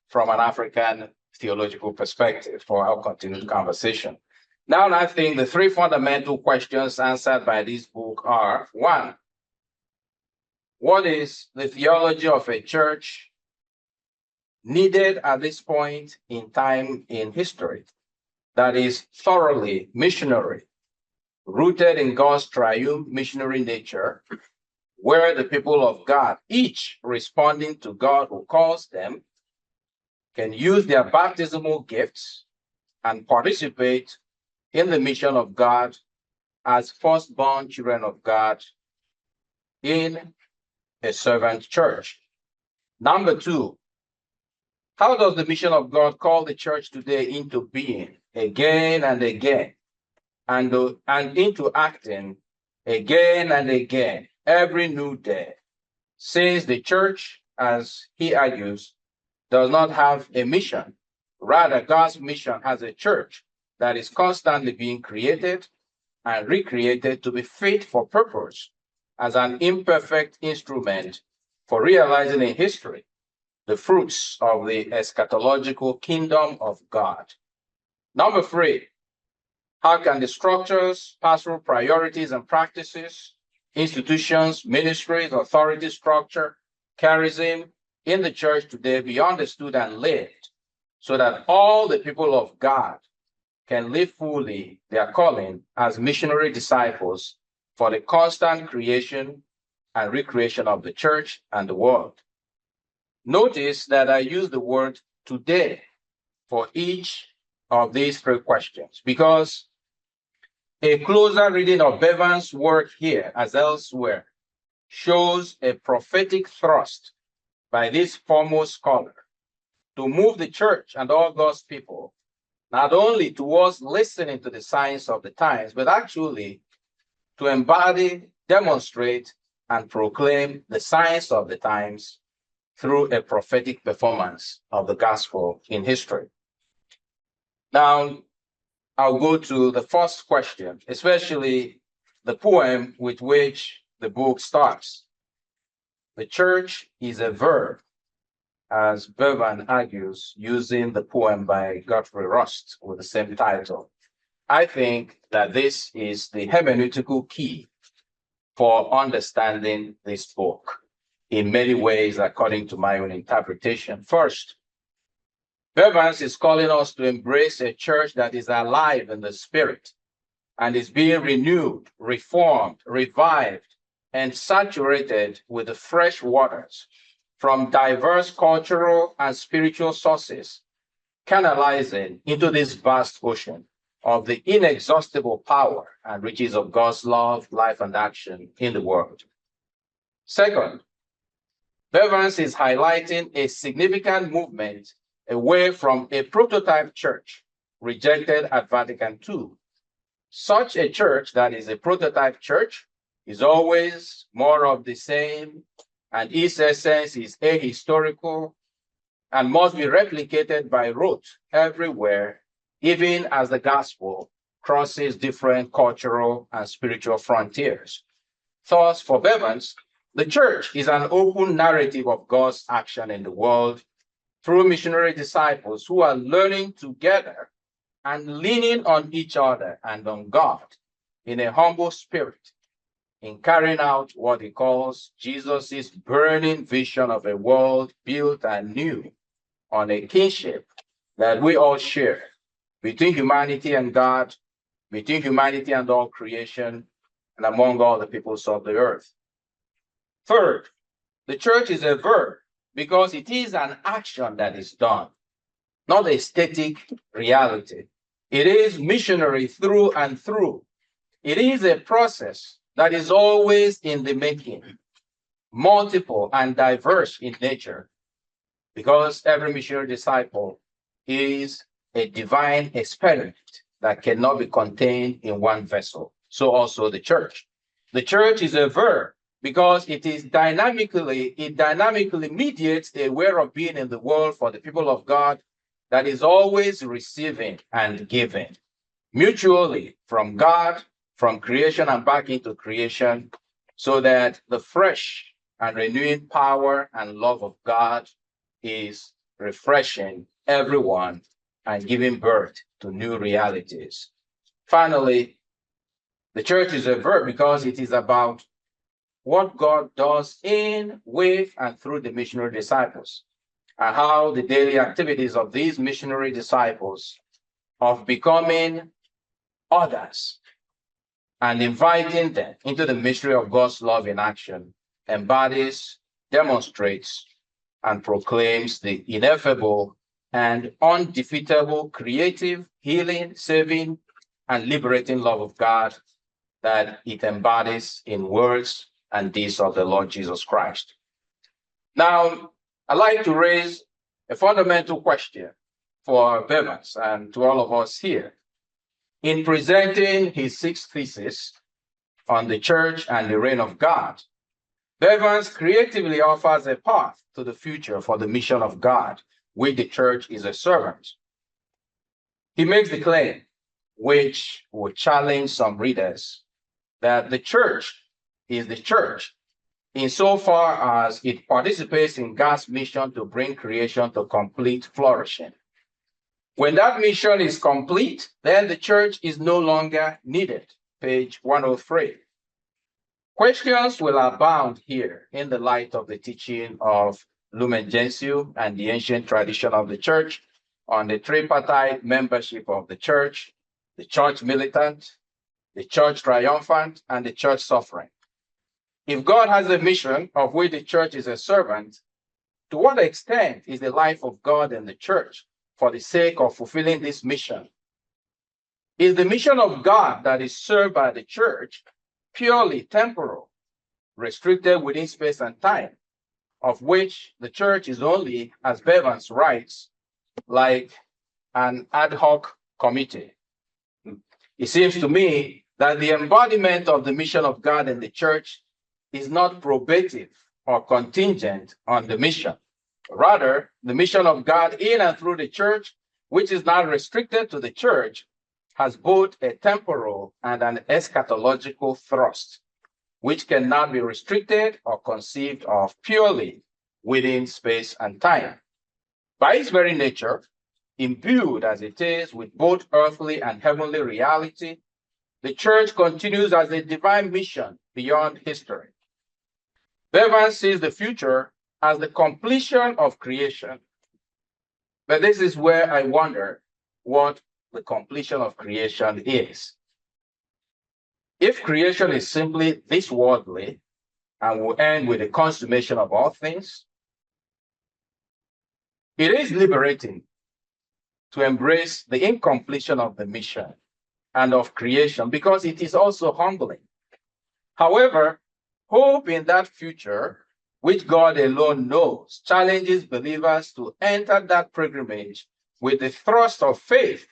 from an African theological perspective for our continued conversation. Now, I think the 3 fundamental questions answered by this book are: 1, what is the theology of a church needed at this point in time in history that is thoroughly missionary, rooted in God's triune missionary nature, where the people of God, each responding to God who calls them, can use their baptismal gifts and participate in the mission of God as firstborn children of God in a servant church. Number 2, how does the mission of God call the church today into being again and again, and into acting again and again, every new day, since the church, as he argues, does not have a mission. Rather, God's mission has a church that is constantly being created and recreated to be fit for purpose as an imperfect instrument for realizing in history the fruits of the eschatological kingdom of God. Number 3, how can the structures, pastoral priorities and practices, institutions, ministries, authority structure, charism in the church today be understood and lived so that all the people of God can live fully their calling as missionary disciples for the constant creation and recreation of the church and the world? Notice that I use the word today for each of these 3 questions, because a closer reading of Bevans' work here, as elsewhere, shows a prophetic thrust by this foremost scholar to move the church and all God's people not only towards listening to the signs of the times, but actually to embody, demonstrate, and proclaim the signs of the times through a prophetic performance of the gospel in history. Now, I'll go to the first question, especially the poem with which the book starts. The church is a verb, as Bevans argues, using the poem by Godfrey Rust with the same title. I think that this is the hermeneutical key for understanding this book in many ways, according to my own interpretation. First, Bevans is calling us to embrace a church that is alive in the spirit and is being renewed, reformed, revived, and saturated with the fresh waters from diverse cultural and spiritual sources, canalizing into this vast ocean of the inexhaustible power and riches of God's love, life, and action in the world. Second, Bevans is highlighting a significant movement away from a prototype church rejected at Vatican II. Such a church that is a prototype church is always more of the same, and its essence is ahistorical and must be replicated by rote everywhere, even as the gospel crosses different cultural and spiritual frontiers. Thus, for Bevans, the church is an open narrative of God's action in the world through missionary disciples who are learning together and leaning on each other and on God in a humble spirit in carrying out what he calls Jesus's burning vision of a world built anew on a kinship that we all share between humanity and God, between humanity and all creation, and among all the peoples of the earth. Third, the church is a verb because it is an action that is done, not a static reality. It is missionary through and through. It is a process that is always in the making, multiple and diverse in nature, because every missionary disciple is a divine experiment that cannot be contained in one vessel. So also the church. The church is a verb because it dynamically mediates a way of being in the world for the people of God that is always receiving and giving mutually from God, from creation and back into creation, so that the fresh and renewing power and love of God is refreshing everyone and giving birth to new realities. Finally, the church is a verb because it is about what God does in, with, and through the missionary disciples, and how the daily activities of these missionary disciples of becoming others and inviting them into the mystery of God's love in action embodies, demonstrates, and proclaims the ineffable and undefeatable creative, healing, saving, and liberating love of God that it embodies in words and deeds of the Lord Jesus Christ. Now, I'd like to raise a fundamental question for Bevans and to all of us here. In presenting his sixth thesis on the church and the reign of God, Bevans creatively offers a path to the future for the mission of God, which the church is a servant. He makes the claim, which would challenge some readers, that the church is the church insofar as it participates in God's mission to bring creation to complete flourishing. When that mission is complete, then the church is no longer needed. Page 103. Questions will abound here in the light of the teaching of Lumen Gentium and the ancient tradition of the church on the tripartite membership of the church militant, the church triumphant, and the church suffering. If God has a mission of which the church is a servant, to what extent is the life of God in the church for the sake of fulfilling this mission? Is the mission of God that is served by the church purely temporal, restricted within space and time, of which the church is only, as Bevans writes, like an ad hoc committee? It seems to me that the embodiment of the mission of God in the church is not probative or contingent on the mission. Rather, the mission of God in and through the church, which is not restricted to the church, has both a temporal and an eschatological thrust, which cannot be restricted or conceived of purely within space and time. By its very nature, imbued as it is with both earthly and heavenly reality, the church continues as a divine mission beyond history. Bevans sees the future as the completion of creation, But this is where I wonder what the completion of creation is. If creation is simply this worldly and will end with the consummation of all things, it is liberating to embrace the incompletion of the mission and of creation because it is also humbling. However, hope in that future, which God alone knows, challenges believers to enter that pilgrimage with the thrust of faith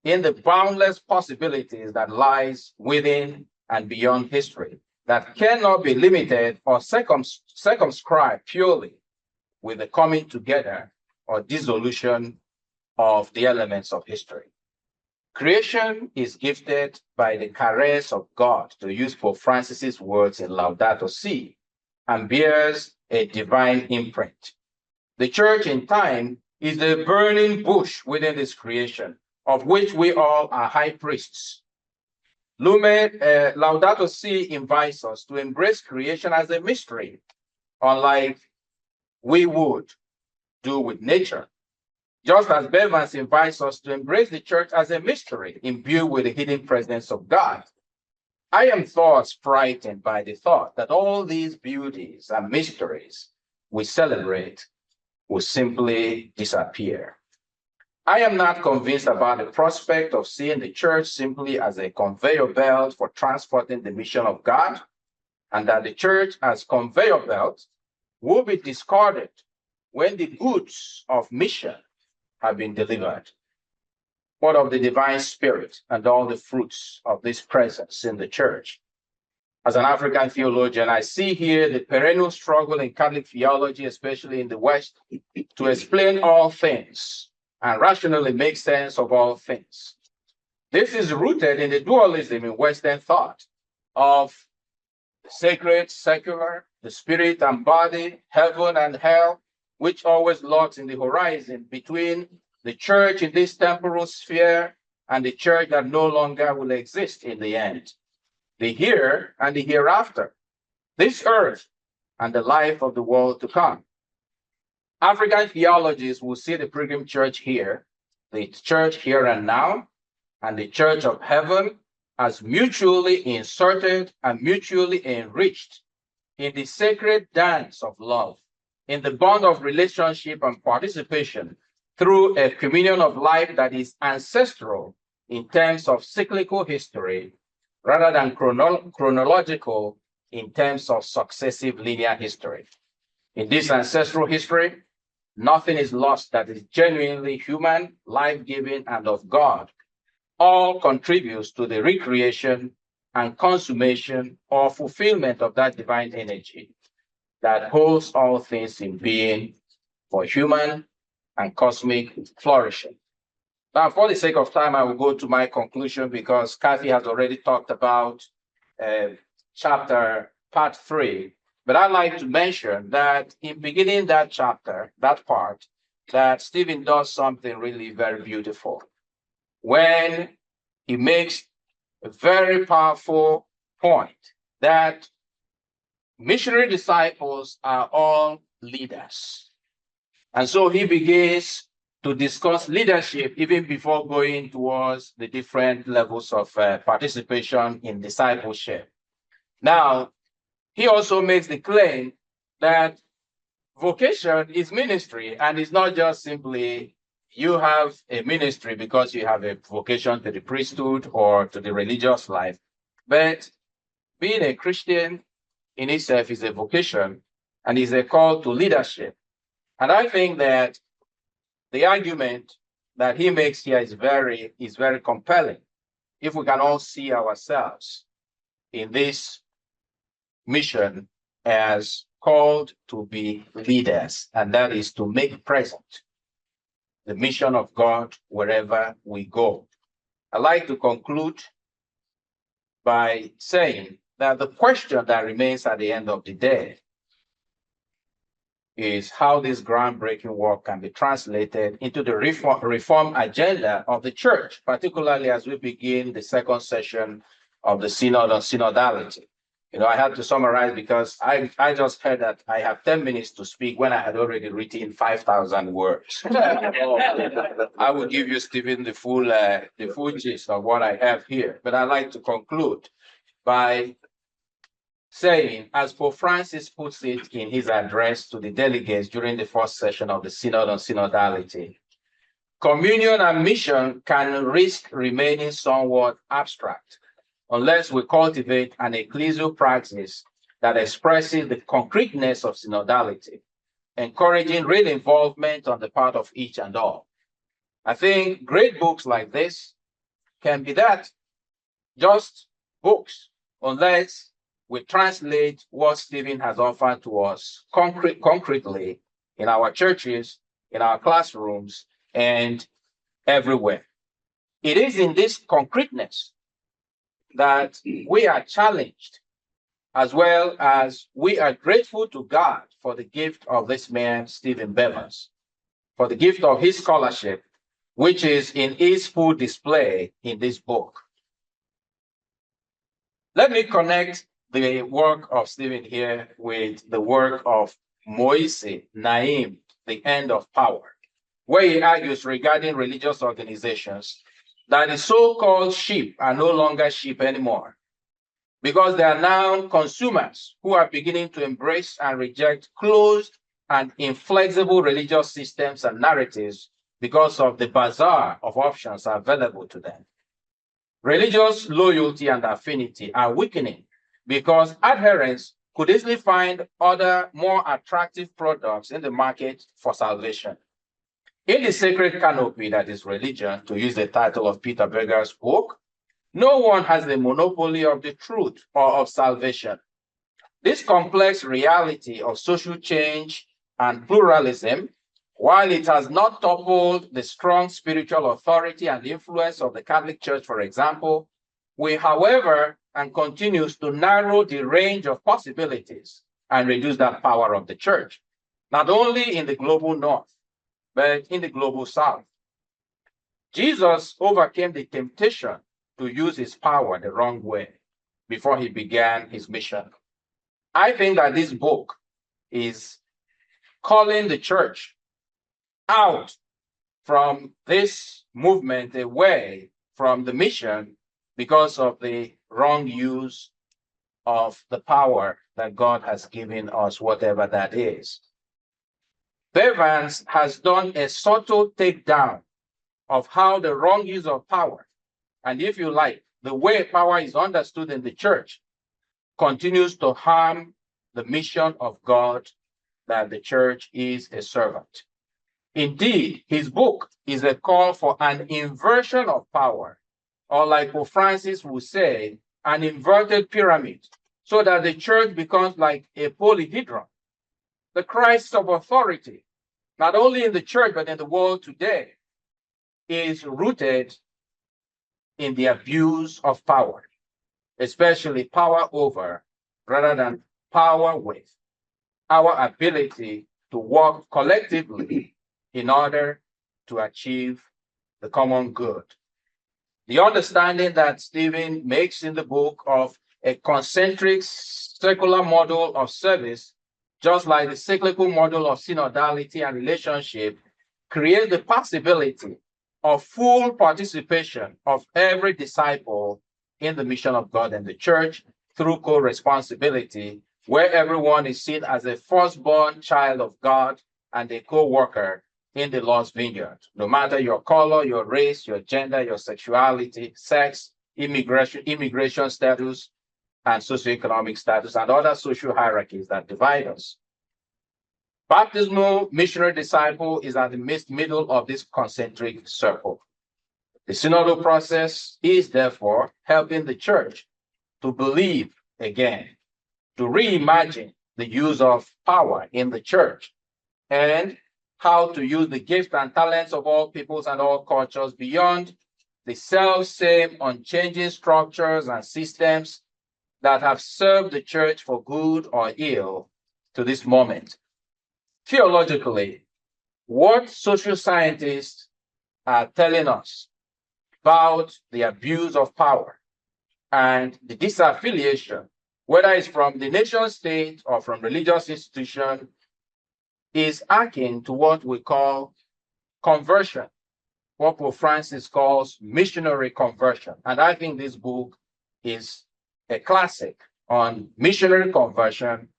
in the boundless possibilities that lies within and beyond history that cannot be limited or circumscribed purely with the coming together or dissolution of the elements of history. Creation is gifted by the caress of God, to use Pope Francis's words in Laudato Si, and bears a divine imprint. The church in time is the burning bush within this creation, of which we all are high priests. Laudato Si invites us to embrace creation as a mystery, unlike we would do with nature. Just as Bevans invites us to embrace the church as a mystery imbued with the hidden presence of God. I am thus frightened by the thought that all these beauties and mysteries we celebrate will simply disappear. I am not convinced about the prospect of seeing the church simply as a conveyor belt for transporting the mission of God, and that the church as conveyor belt will be discarded when the goods of mission have been delivered. What of the divine spirit and all the fruits of this presence in the church? As an African theologian, I see here the perennial struggle in Catholic theology, especially in the West, to explain all things and rationally make sense of all things. This is rooted in the dualism in Western thought of the sacred, secular, the spirit and body, heaven and hell, which always lurks in the horizon between the church in this temporal sphere and the church that no longer will exist in the end, the here and the hereafter, this earth and the life of the world to come. African theologies will see the pilgrim church here, the church here and now, and the church of heaven as mutually inserted and mutually enriched in the sacred dance of love, in the bond of relationship and participation through a communion of life that is ancestral in terms of cyclical history rather than chronological in terms of successive linear history. In this ancestral history, nothing is lost that is genuinely human, life-giving, and of God. All contributes to the recreation and consummation or fulfillment of that divine energy that holds all things in being for human and cosmic flourishing. Now, for the sake of time, I will go to my conclusion because Kathy has already talked about part 3. But I'd like to mention that in beginning that chapter, that part, that Stephen does something really very beautiful when he makes a very powerful point that missionary disciples are all leaders. And so he begins to discuss leadership even before going towards the different levels of participation in discipleship. Now, he also makes the claim that vocation is ministry, and it's not just simply you have a ministry because you have a vocation to the priesthood or to the religious life, but being a Christian in itself is a vocation and is a call to leadership. And I think that the argument that he makes here is very compelling. If we can all see ourselves in this mission as called to be leaders, and that is to make present the mission of God wherever we go. I'd like to conclude by saying that the question that remains at the end of the day is how this groundbreaking work can be translated into the reform agenda of the church, particularly as we begin the second session of the Synod on Synodality. I had to summarize because I just heard that I have 10 minutes to speak when I had already written 5,000 words. I will give you, Stephen, the full gist of what I have here. But I'd like to conclude by saying, as Pope Francis puts it in his address to the delegates during the first session of the Synod on Synodality, communion and mission can risk remaining somewhat abstract unless we cultivate an ecclesial practice that expresses the concreteness of synodality, encouraging real involvement on the part of each and all. I think great books like this can be that, just books, unless we translate what Stephen has offered to us concretely in our churches, in our classrooms, and everywhere. It is in this concreteness that we are challenged, as well as we are grateful to God for the gift of this man, Stephen Bevans, for the gift of his scholarship, which is in his full display in this book. Let me connect the work of Stephen here with the work of Moise Naim, The End of Power, where he argues regarding religious organizations that the so-called sheep are no longer sheep anymore, because they are now consumers who are beginning to embrace and reject closed and inflexible religious systems and narratives because of the bazaar of options available to them. Religious loyalty and affinity are weakening because adherents could easily find other more attractive products in the market for salvation. In the sacred canopy that is religion, to use the title of Peter Berger's book, no one has the monopoly of the truth or of salvation. This complex reality of social change and pluralism, while it has not toppled the strong spiritual authority and influence of the Catholic Church, for example, will, however, and continues to narrow the range of possibilities and reduce that power of the church, not only in the global north, but in the global south. Jesus overcame the temptation to use his power the wrong way before he began his mission. I think that this book is calling the church out from this movement away from the mission because of the wrong use of the power that God has given us, whatever that is. Bevans has done a subtle takedown of how the wrong use of power, and if you like, the way power is understood in the church, continues to harm the mission of God, that the church is a servant. Indeed, his book is a call for an inversion of power, or like Pope Francis would say, an inverted pyramid, so that the church becomes like a polyhedron. The crisis of authority, not only in the church, but in the world today, is rooted in the abuse of power, especially power over rather than power with, our ability to work collectively in order to achieve the common good. The understanding that Stephen makes in the book of a concentric circular model of service, just like the cyclical model of synodality and relationship, creates the possibility of full participation of every disciple in the mission of God and the church through co-responsibility, where everyone is seen as a firstborn child of God and a co-worker in the Lord's vineyard, no matter your color, your race, your gender, your sexuality, sex, immigration status, and socioeconomic status, and other social hierarchies that divide us. Baptismal missionary disciple is at the middle of this concentric circle. The synodal process is therefore helping the church to believe again, to reimagine the use of power in the church, and how to use the gifts and talents of all peoples and all cultures beyond the self-same unchanging structures and systems that have served the church for good or ill to this moment. Theologically, what social scientists are telling us about the abuse of power and the disaffiliation whether it's from the nation state or from religious institution, is akin to what we call conversion, what Pope Francis calls missionary conversion. And I think this book is a classic on missionary conversion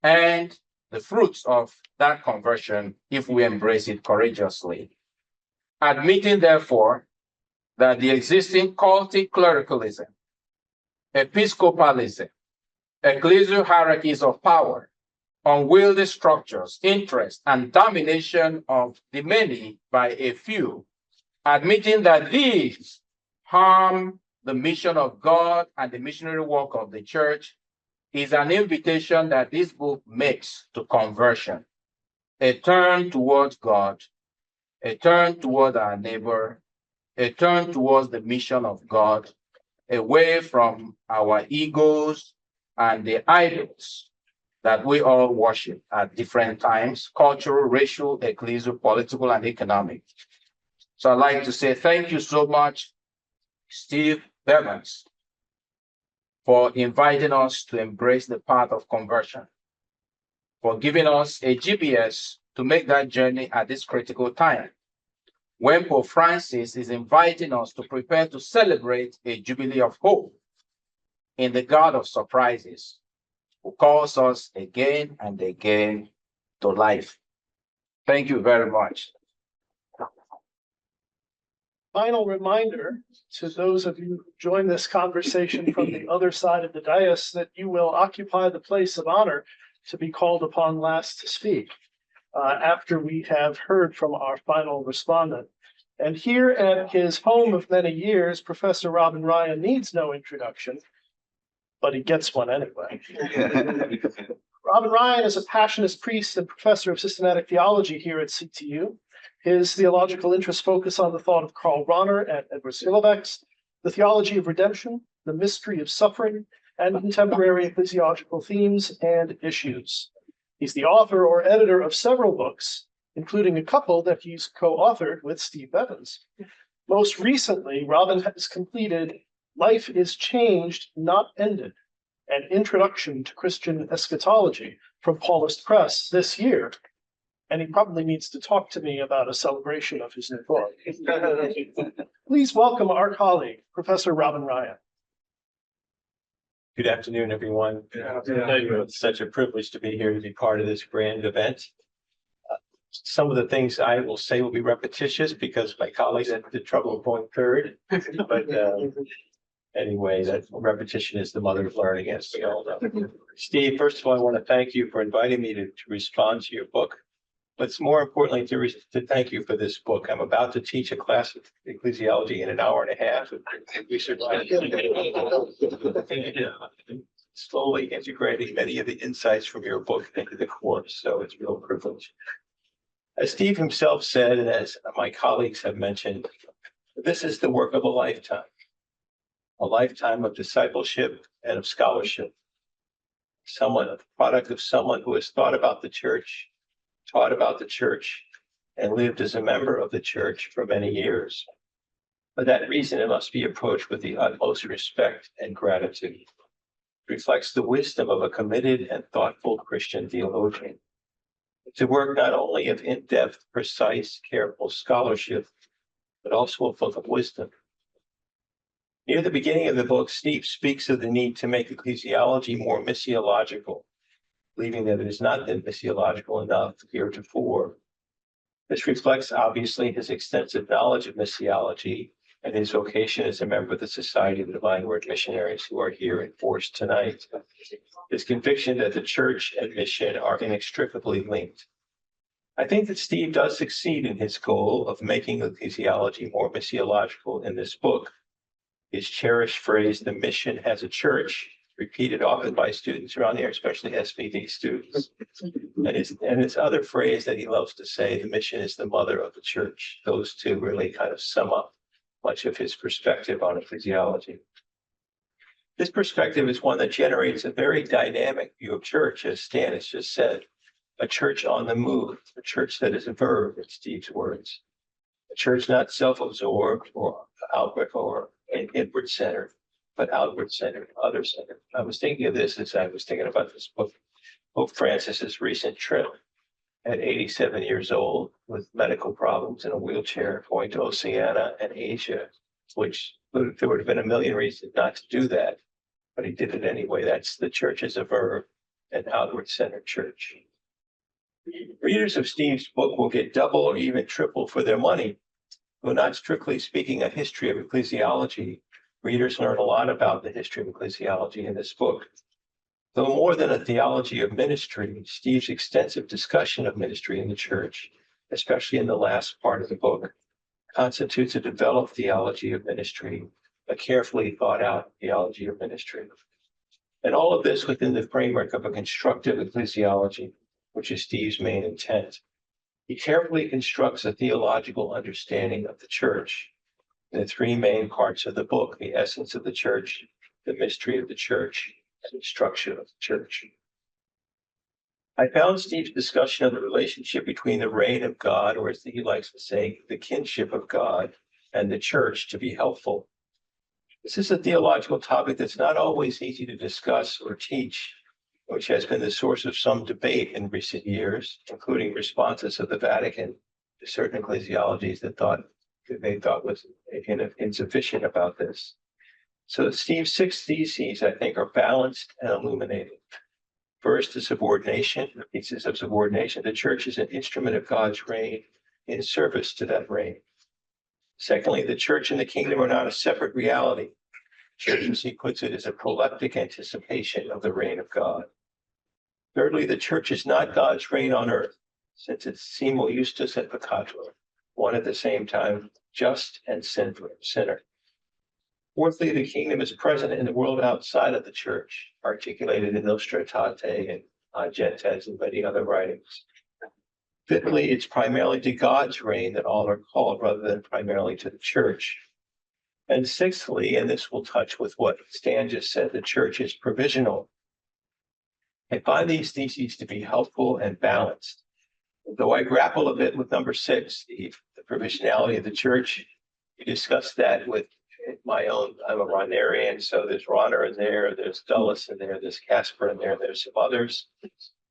and the fruits of that conversion if we embrace it courageously. Admitting, therefore, that the existing cultic clericalism, episcopalism, ecclesial hierarchies of power, unwieldy structures, interest, and domination of the many by a few, admitting that these harm the mission of God and the missionary work of the church, is an invitation that this book makes to conversion, a turn towards God, a turn toward our neighbor, a turn towards the mission of God, away from our egos and the idols that we all worship at different times, cultural, racial, ecclesial, political, and economic. So I'd like to say thank you so much, Steve Bevans, for inviting us to embrace the path of conversion, for giving us a GPS to make that journey at this critical time, when Pope Francis is inviting us to prepare to celebrate a jubilee of hope in the God of surprises, who calls us again and again to life. Thank you very much.
Final reminder to those of you who join this conversation from the other side of the dais that you will occupy the place of honor to be called upon last to speak after we have heard from our final respondent. And here at his home of many years, Professor Robin Ryan needs no introduction, but he gets one anyway. Robin Ryan is a passionate priest and professor of systematic theology here at CTU. His theological interests focus on the thought of Karl Rahner and Edward Silovex, the theology of redemption, the mystery of suffering, and contemporary ecclesiological themes and issues. He's the author or editor of several books, including a couple that he's co-authored with Steve Bevans. Most recently, Robin has completed Life is Changed, Not Ended, an introduction to Christian eschatology from Paulist Press this year. And he probably needs to talk to me about a celebration of his new book. Please welcome our colleague, Professor Robin Ryan.
Good afternoon, everyone. It's such a privilege to be here to be part of this grand event. Some of the things I will say will be repetitious because my colleagues had the trouble of going third. But anyway, that repetition is the mother of learning, as we all know. Steve, first of all, I want to thank you for inviting me to respond to your book. But more importantly, to thank you for this book. I'm about to teach a class of ecclesiology in an hour and a half. Slowly integrating many of the insights from your book into the course, so it's a real privilege. As Steve himself said, and as my colleagues have mentioned, this is the work of a lifetime of discipleship and of scholarship. A product of someone who has thought about the church, taught about the church, and lived as a member of the church for many years. For that reason, it must be approached with the utmost respect and gratitude. It reflects the wisdom of a committed and thoughtful Christian theologian. It's a work not only of in-depth, precise, careful scholarship, but also a book of wisdom. Near the beginning of the book, Steve speaks of the need to make ecclesiology more missiological, believing that it has not been missiological enough heretofore. This reflects, obviously, his extensive knowledge of missiology and his vocation as a member of the Society of the Divine Word Missionaries who are here in force tonight. His conviction that the church and mission are inextricably linked. I think that Steve does succeed in his goal of making ecclesiology more missiological in this book. His cherished phrase, "the mission has a church," repeated often by students around here, especially SVD students. And his other phrase that he loves to say, "the mission is the mother of the church." Those two really kind of sum up much of his perspective on ecclesiology. This perspective is one that generates a very dynamic view of church, as Stan has just said. A church on the move, a church that is a verb, in Steve's words. A church not self-absorbed or outward or inward centered, but outward centered, other centered. I was thinking of this as I was thinking about this book, Pope Francis's recent trip at 87 years old with medical problems in a wheelchair going to Oceania and Asia, which there would have been a million reasons not to do that, but he did it anyway. That's the church as a verb, an outward centered church. Readers of Steve's book will get double or even triple for their money. Though not strictly speaking a history of ecclesiology, readers learn a lot about the history of ecclesiology in this book. Though more than a theology of ministry, Steve's extensive discussion of ministry in the church, especially in the last part of the book, constitutes a developed theology of ministry, a carefully thought out theology of ministry. And all of this within the framework of a constructive ecclesiology, which is Steve's main intent. He carefully constructs a theological understanding of the church in the three main parts of the book: the essence of the church, the mystery of the church, and the structure of the church. I found Steve's discussion of the relationship between the reign of God, or as he likes to say, the kinship of God, and the church to be helpful. This is a theological topic that's not always easy to discuss or teach, which has been the source of some debate in recent years, including responses of the Vatican to certain ecclesiologies that they thought was insufficient about this. So Steve's 6 theses, I think, are balanced and illuminating. First, the subordination, the thesis of subordination. The church is an instrument of God's reign in service to that reign. Secondly, the church and the kingdom are not a separate reality. Church, as he puts it, is a proleptic anticipation of the reign of God. Thirdly, the church is not God's reign on earth, since it's simul justus et peccator, one at the same time, just and sinner. Fourthly, the kingdom is present in the world outside of the church, articulated in Nostra Aetate and Ad Gentes and many other writings. Fifthly, it's primarily to God's reign that all are called, rather than primarily to the church. And sixthly, and this will touch with what Stan just said, the church is provisional. I find these theses to be helpful and balanced. Though I grapple a bit with number 6, the provisionality of the church. We discussed that with my own, I'm a Ronarian, so there's Ronner in there, there's Dulles in there, there's Casper in there, there's some others.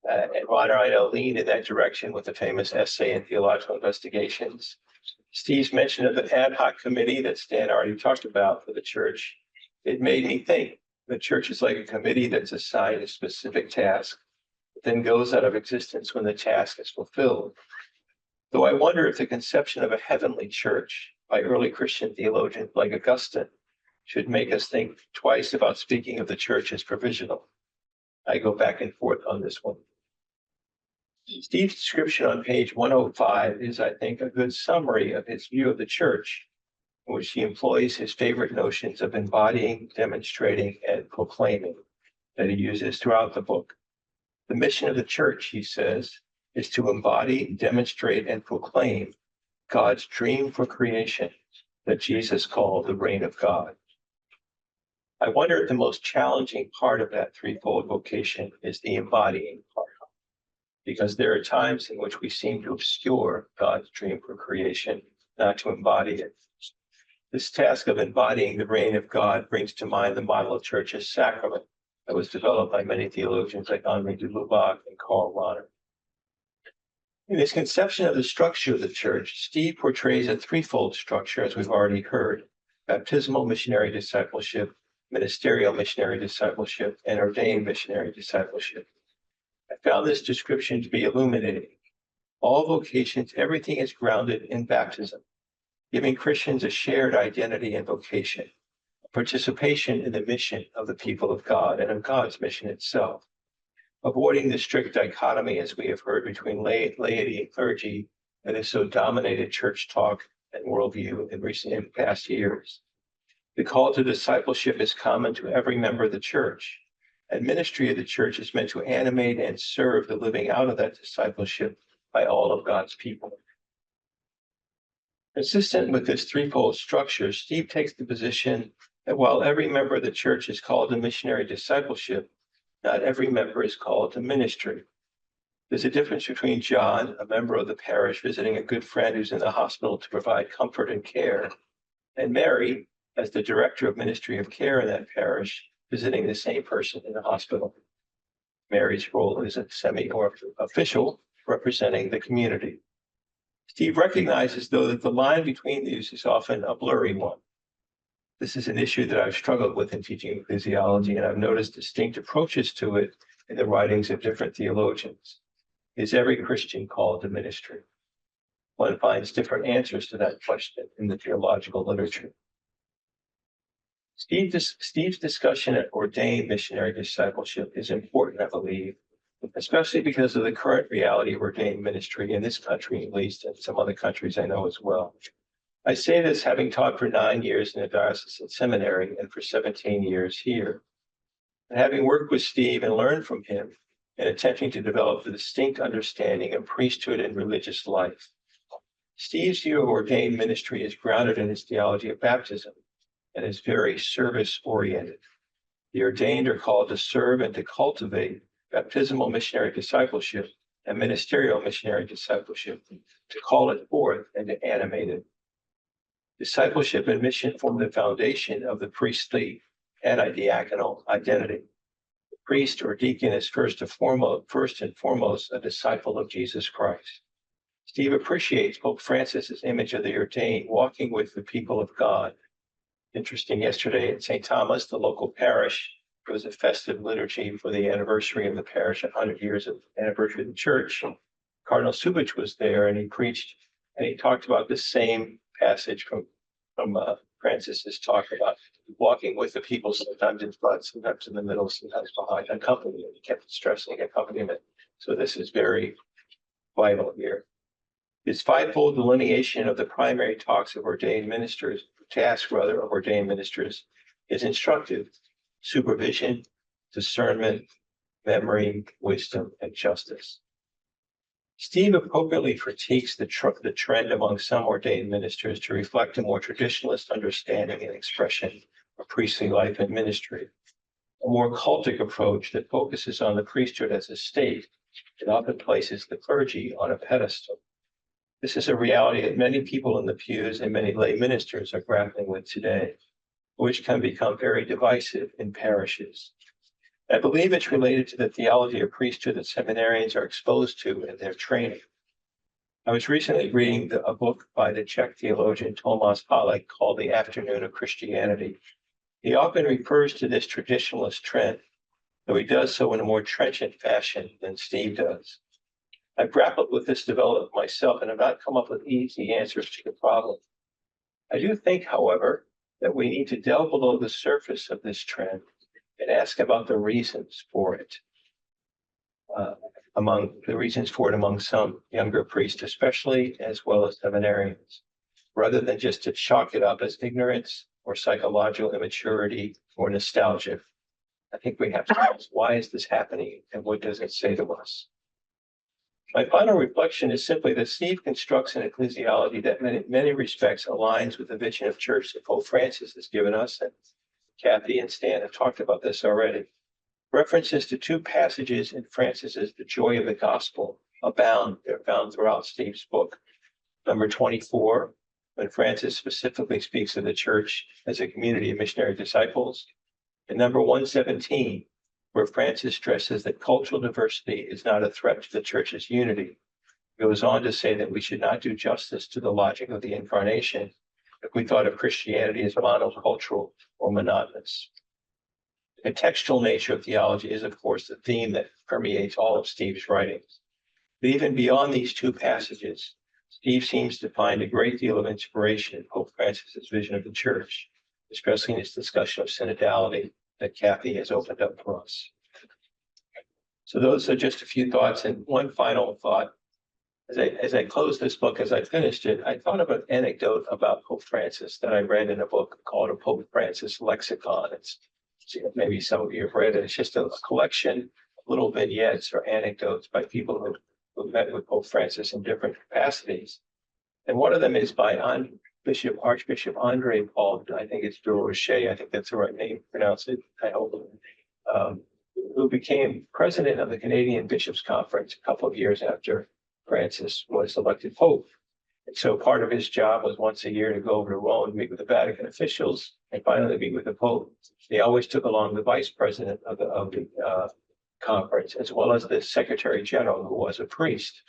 And Ronner, I know, leaned in that direction with the famous essay in Theological Investigations. Steve's mention of the ad hoc committee that Stan already talked about for the church, it made me think the church is like a committee that's assigned a specific task, but then goes out of existence when the task is fulfilled. Though I wonder if the conception of a heavenly church by early Christian theologians like Augustine should make us think twice about speaking of the church as provisional. I go back and forth on this one. Steve's description on page 105 is, I think, a good summary of his view of the church, in which he employs his favorite notions of embodying, demonstrating, and proclaiming that he uses throughout the book. The mission of the church, he says, is to embody, demonstrate, and proclaim God's dream for creation that Jesus called the reign of God. I wonder if the most challenging part of that threefold vocation is the embodying part, because there are times in which we seem to obscure God's dream for creation, not to embody it. This task of embodying the reign of God brings to mind the model of church as sacrament that was developed by many theologians like Henri de Lubac and Karl Rahner. In his conception of the structure of the church, Steve portrays a threefold structure, as we've already heard: baptismal missionary discipleship, ministerial missionary discipleship, and ordained missionary discipleship. I found this description to be illuminating. All vocations, everything is grounded in baptism, giving Christians a shared identity and vocation, a participation in the mission of the people of God and of God's mission itself, avoiding the strict dichotomy, as we have heard, between laity and clergy that has so dominated church talk and worldview in past years. The call to discipleship is common to every member of the church, and ministry of the church is meant to animate and serve the living out of that discipleship by all of God's people. Consistent with this threefold structure, Steve takes the position that while every member of the church is called to missionary discipleship, not every member is called to ministry. There's a difference between John, a member of the parish visiting a good friend who's in the hospital to provide comfort and care, and Mary, as the director of ministry of care in that parish, visiting the same person in the hospital. Mary's role is a semi-or official representing the community. Steve recognizes, though, that the line between these is often a blurry one. This is an issue that I've struggled with in teaching ecclesiology, and I've noticed distinct approaches to it in the writings of different theologians. Is every Christian called to ministry? One finds different answers to that question in the theological literature. Steve's discussion of ordained missionary discipleship is important, I believe, especially because of the current reality of ordained ministry in this country, at least, and some other countries I know as well. I say this having taught for 9 years in a diocesan seminary and for 17 years here. And having worked with Steve and learned from him and attempting to develop a distinct understanding of priesthood and religious life. Steve's view of ordained ministry is grounded in his theology of baptism and is very service-oriented. The ordained are called to serve and to cultivate baptismal missionary discipleship and ministerial missionary discipleship, to call it forth and to animate it. Discipleship and mission form the foundation of the priestly anti-diaconal identity. The priest or deacon is first and foremost a disciple of Jesus Christ. Steve appreciates Pope Francis's image of the ordained walking with the people of God. Interesting, yesterday at St. Thomas, the local parish, there was a festive liturgy for the anniversary of the parish, 100 years of anniversary of the church. Cardinal Subich was there and he preached and he talked about the same passage from Francis's talk about walking with the people, sometimes in front, sometimes in the middle, sometimes behind, accompaniment. He kept stressing accompaniment. So this is very vital here. His fivefold delineation of the primary tasks of ordained ministers is instructive: supervision, discernment, memory, wisdom, and justice. Steve appropriately critiques the trend among some ordained ministers to reflect a more traditionalist understanding and expression of priestly life and ministry, a more cultic approach that focuses on the priesthood as a state and often places the clergy on a pedestal. This is a reality that many people in the pews and many lay ministers are grappling with today, which can become very divisive in parishes. I believe it's related to the theology of priesthood that seminarians are exposed to in their training. I was recently reading a book by the Czech theologian Tomáš Halík called The Afternoon of Christianity. He often refers to this traditionalist trend, though he does so in a more trenchant fashion than Steve does. I've grappled with this development myself and have not come up with easy answers to the problem. I do think, however, that we need to delve below the surface of this trend and ask about the reasons for it. Among some younger priests, especially, as well as seminarians, rather than just to chalk it up as ignorance or psychological immaturity or nostalgia. I think we have to ask, why is this happening and what does it say to us? My final reflection is simply that Steve constructs an ecclesiology that in many respects aligns with the vision of church that Pope Francis has given us, and Kathy and Stan have talked about this already. References to two passages in Francis's The Joy of the Gospel abound. They're found throughout Steve's book. Number 24, when Francis specifically speaks of the church as a community of missionary disciples, and number 117, where Francis stresses that cultural diversity is not a threat to the church's unity. He goes on to say that we should not do justice to the logic of the incarnation if we thought of Christianity as monocultural or monotonous. The contextual nature of theology is, of course, the theme that permeates all of Steve's writings. But even beyond these two passages, Steve seems to find a great deal of inspiration in Pope Francis's vision of the church, especially in his discussion of synodality that Kathy has opened up for us. So those are just a few thoughts. And one final thought, as I closed this book, as I finished it, I thought of an anecdote about Pope Francis that I read in a book called A Pope Francis Lexicon. It's maybe some of you have read it. It's just a collection of little vignettes or anecdotes by people who met with Pope Francis in different capacities. And one of them is by Archbishop Andre Paul, I think it's Durocher, I think that's the right name to pronounce it, I hope, who became president of the Canadian Bishops' Conference a couple of years after Francis was elected Pope. And so part of his job was once a year to go over to Rome, meet with the Vatican officials, and finally meet with the Pope. They always took along the vice president of the conference, as well as the secretary general, who was a priest.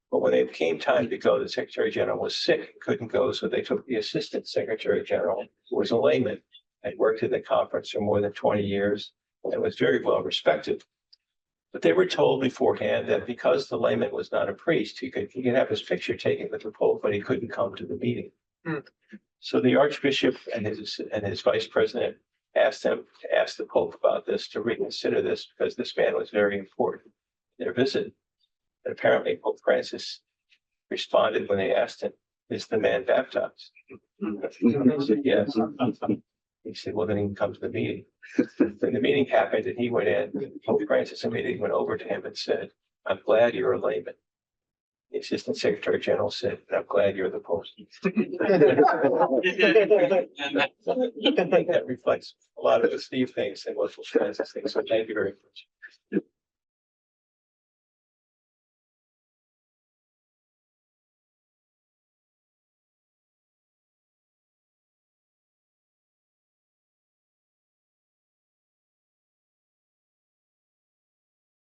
But when it came time to go, the secretary general was sick and couldn't go, so they took the assistant secretary general, who was a layman, had worked in the conference for more than 20 years and was very well respected. But they were told beforehand that because the layman was not a priest, he could have his picture taken with the Pope, but he couldn't come to the meeting. So the Archbishop and his vice president asked him to ask the Pope about this, to reconsider this, because this man was very important in their visit. And apparently Pope Francis responded when they asked him, "Is the man baptized?" He said, "Yes." He said, "Well, then he can come to the meeting." Then the meeting happened and he went in. Pope Francis immediately went over to him and said, "I'm glad you're a layman." The Assistant Secretary General said, "I'm glad you're the Pope." I think that reflects a lot of what Steve thinks and what Pope Francis thinks. So thank you very much.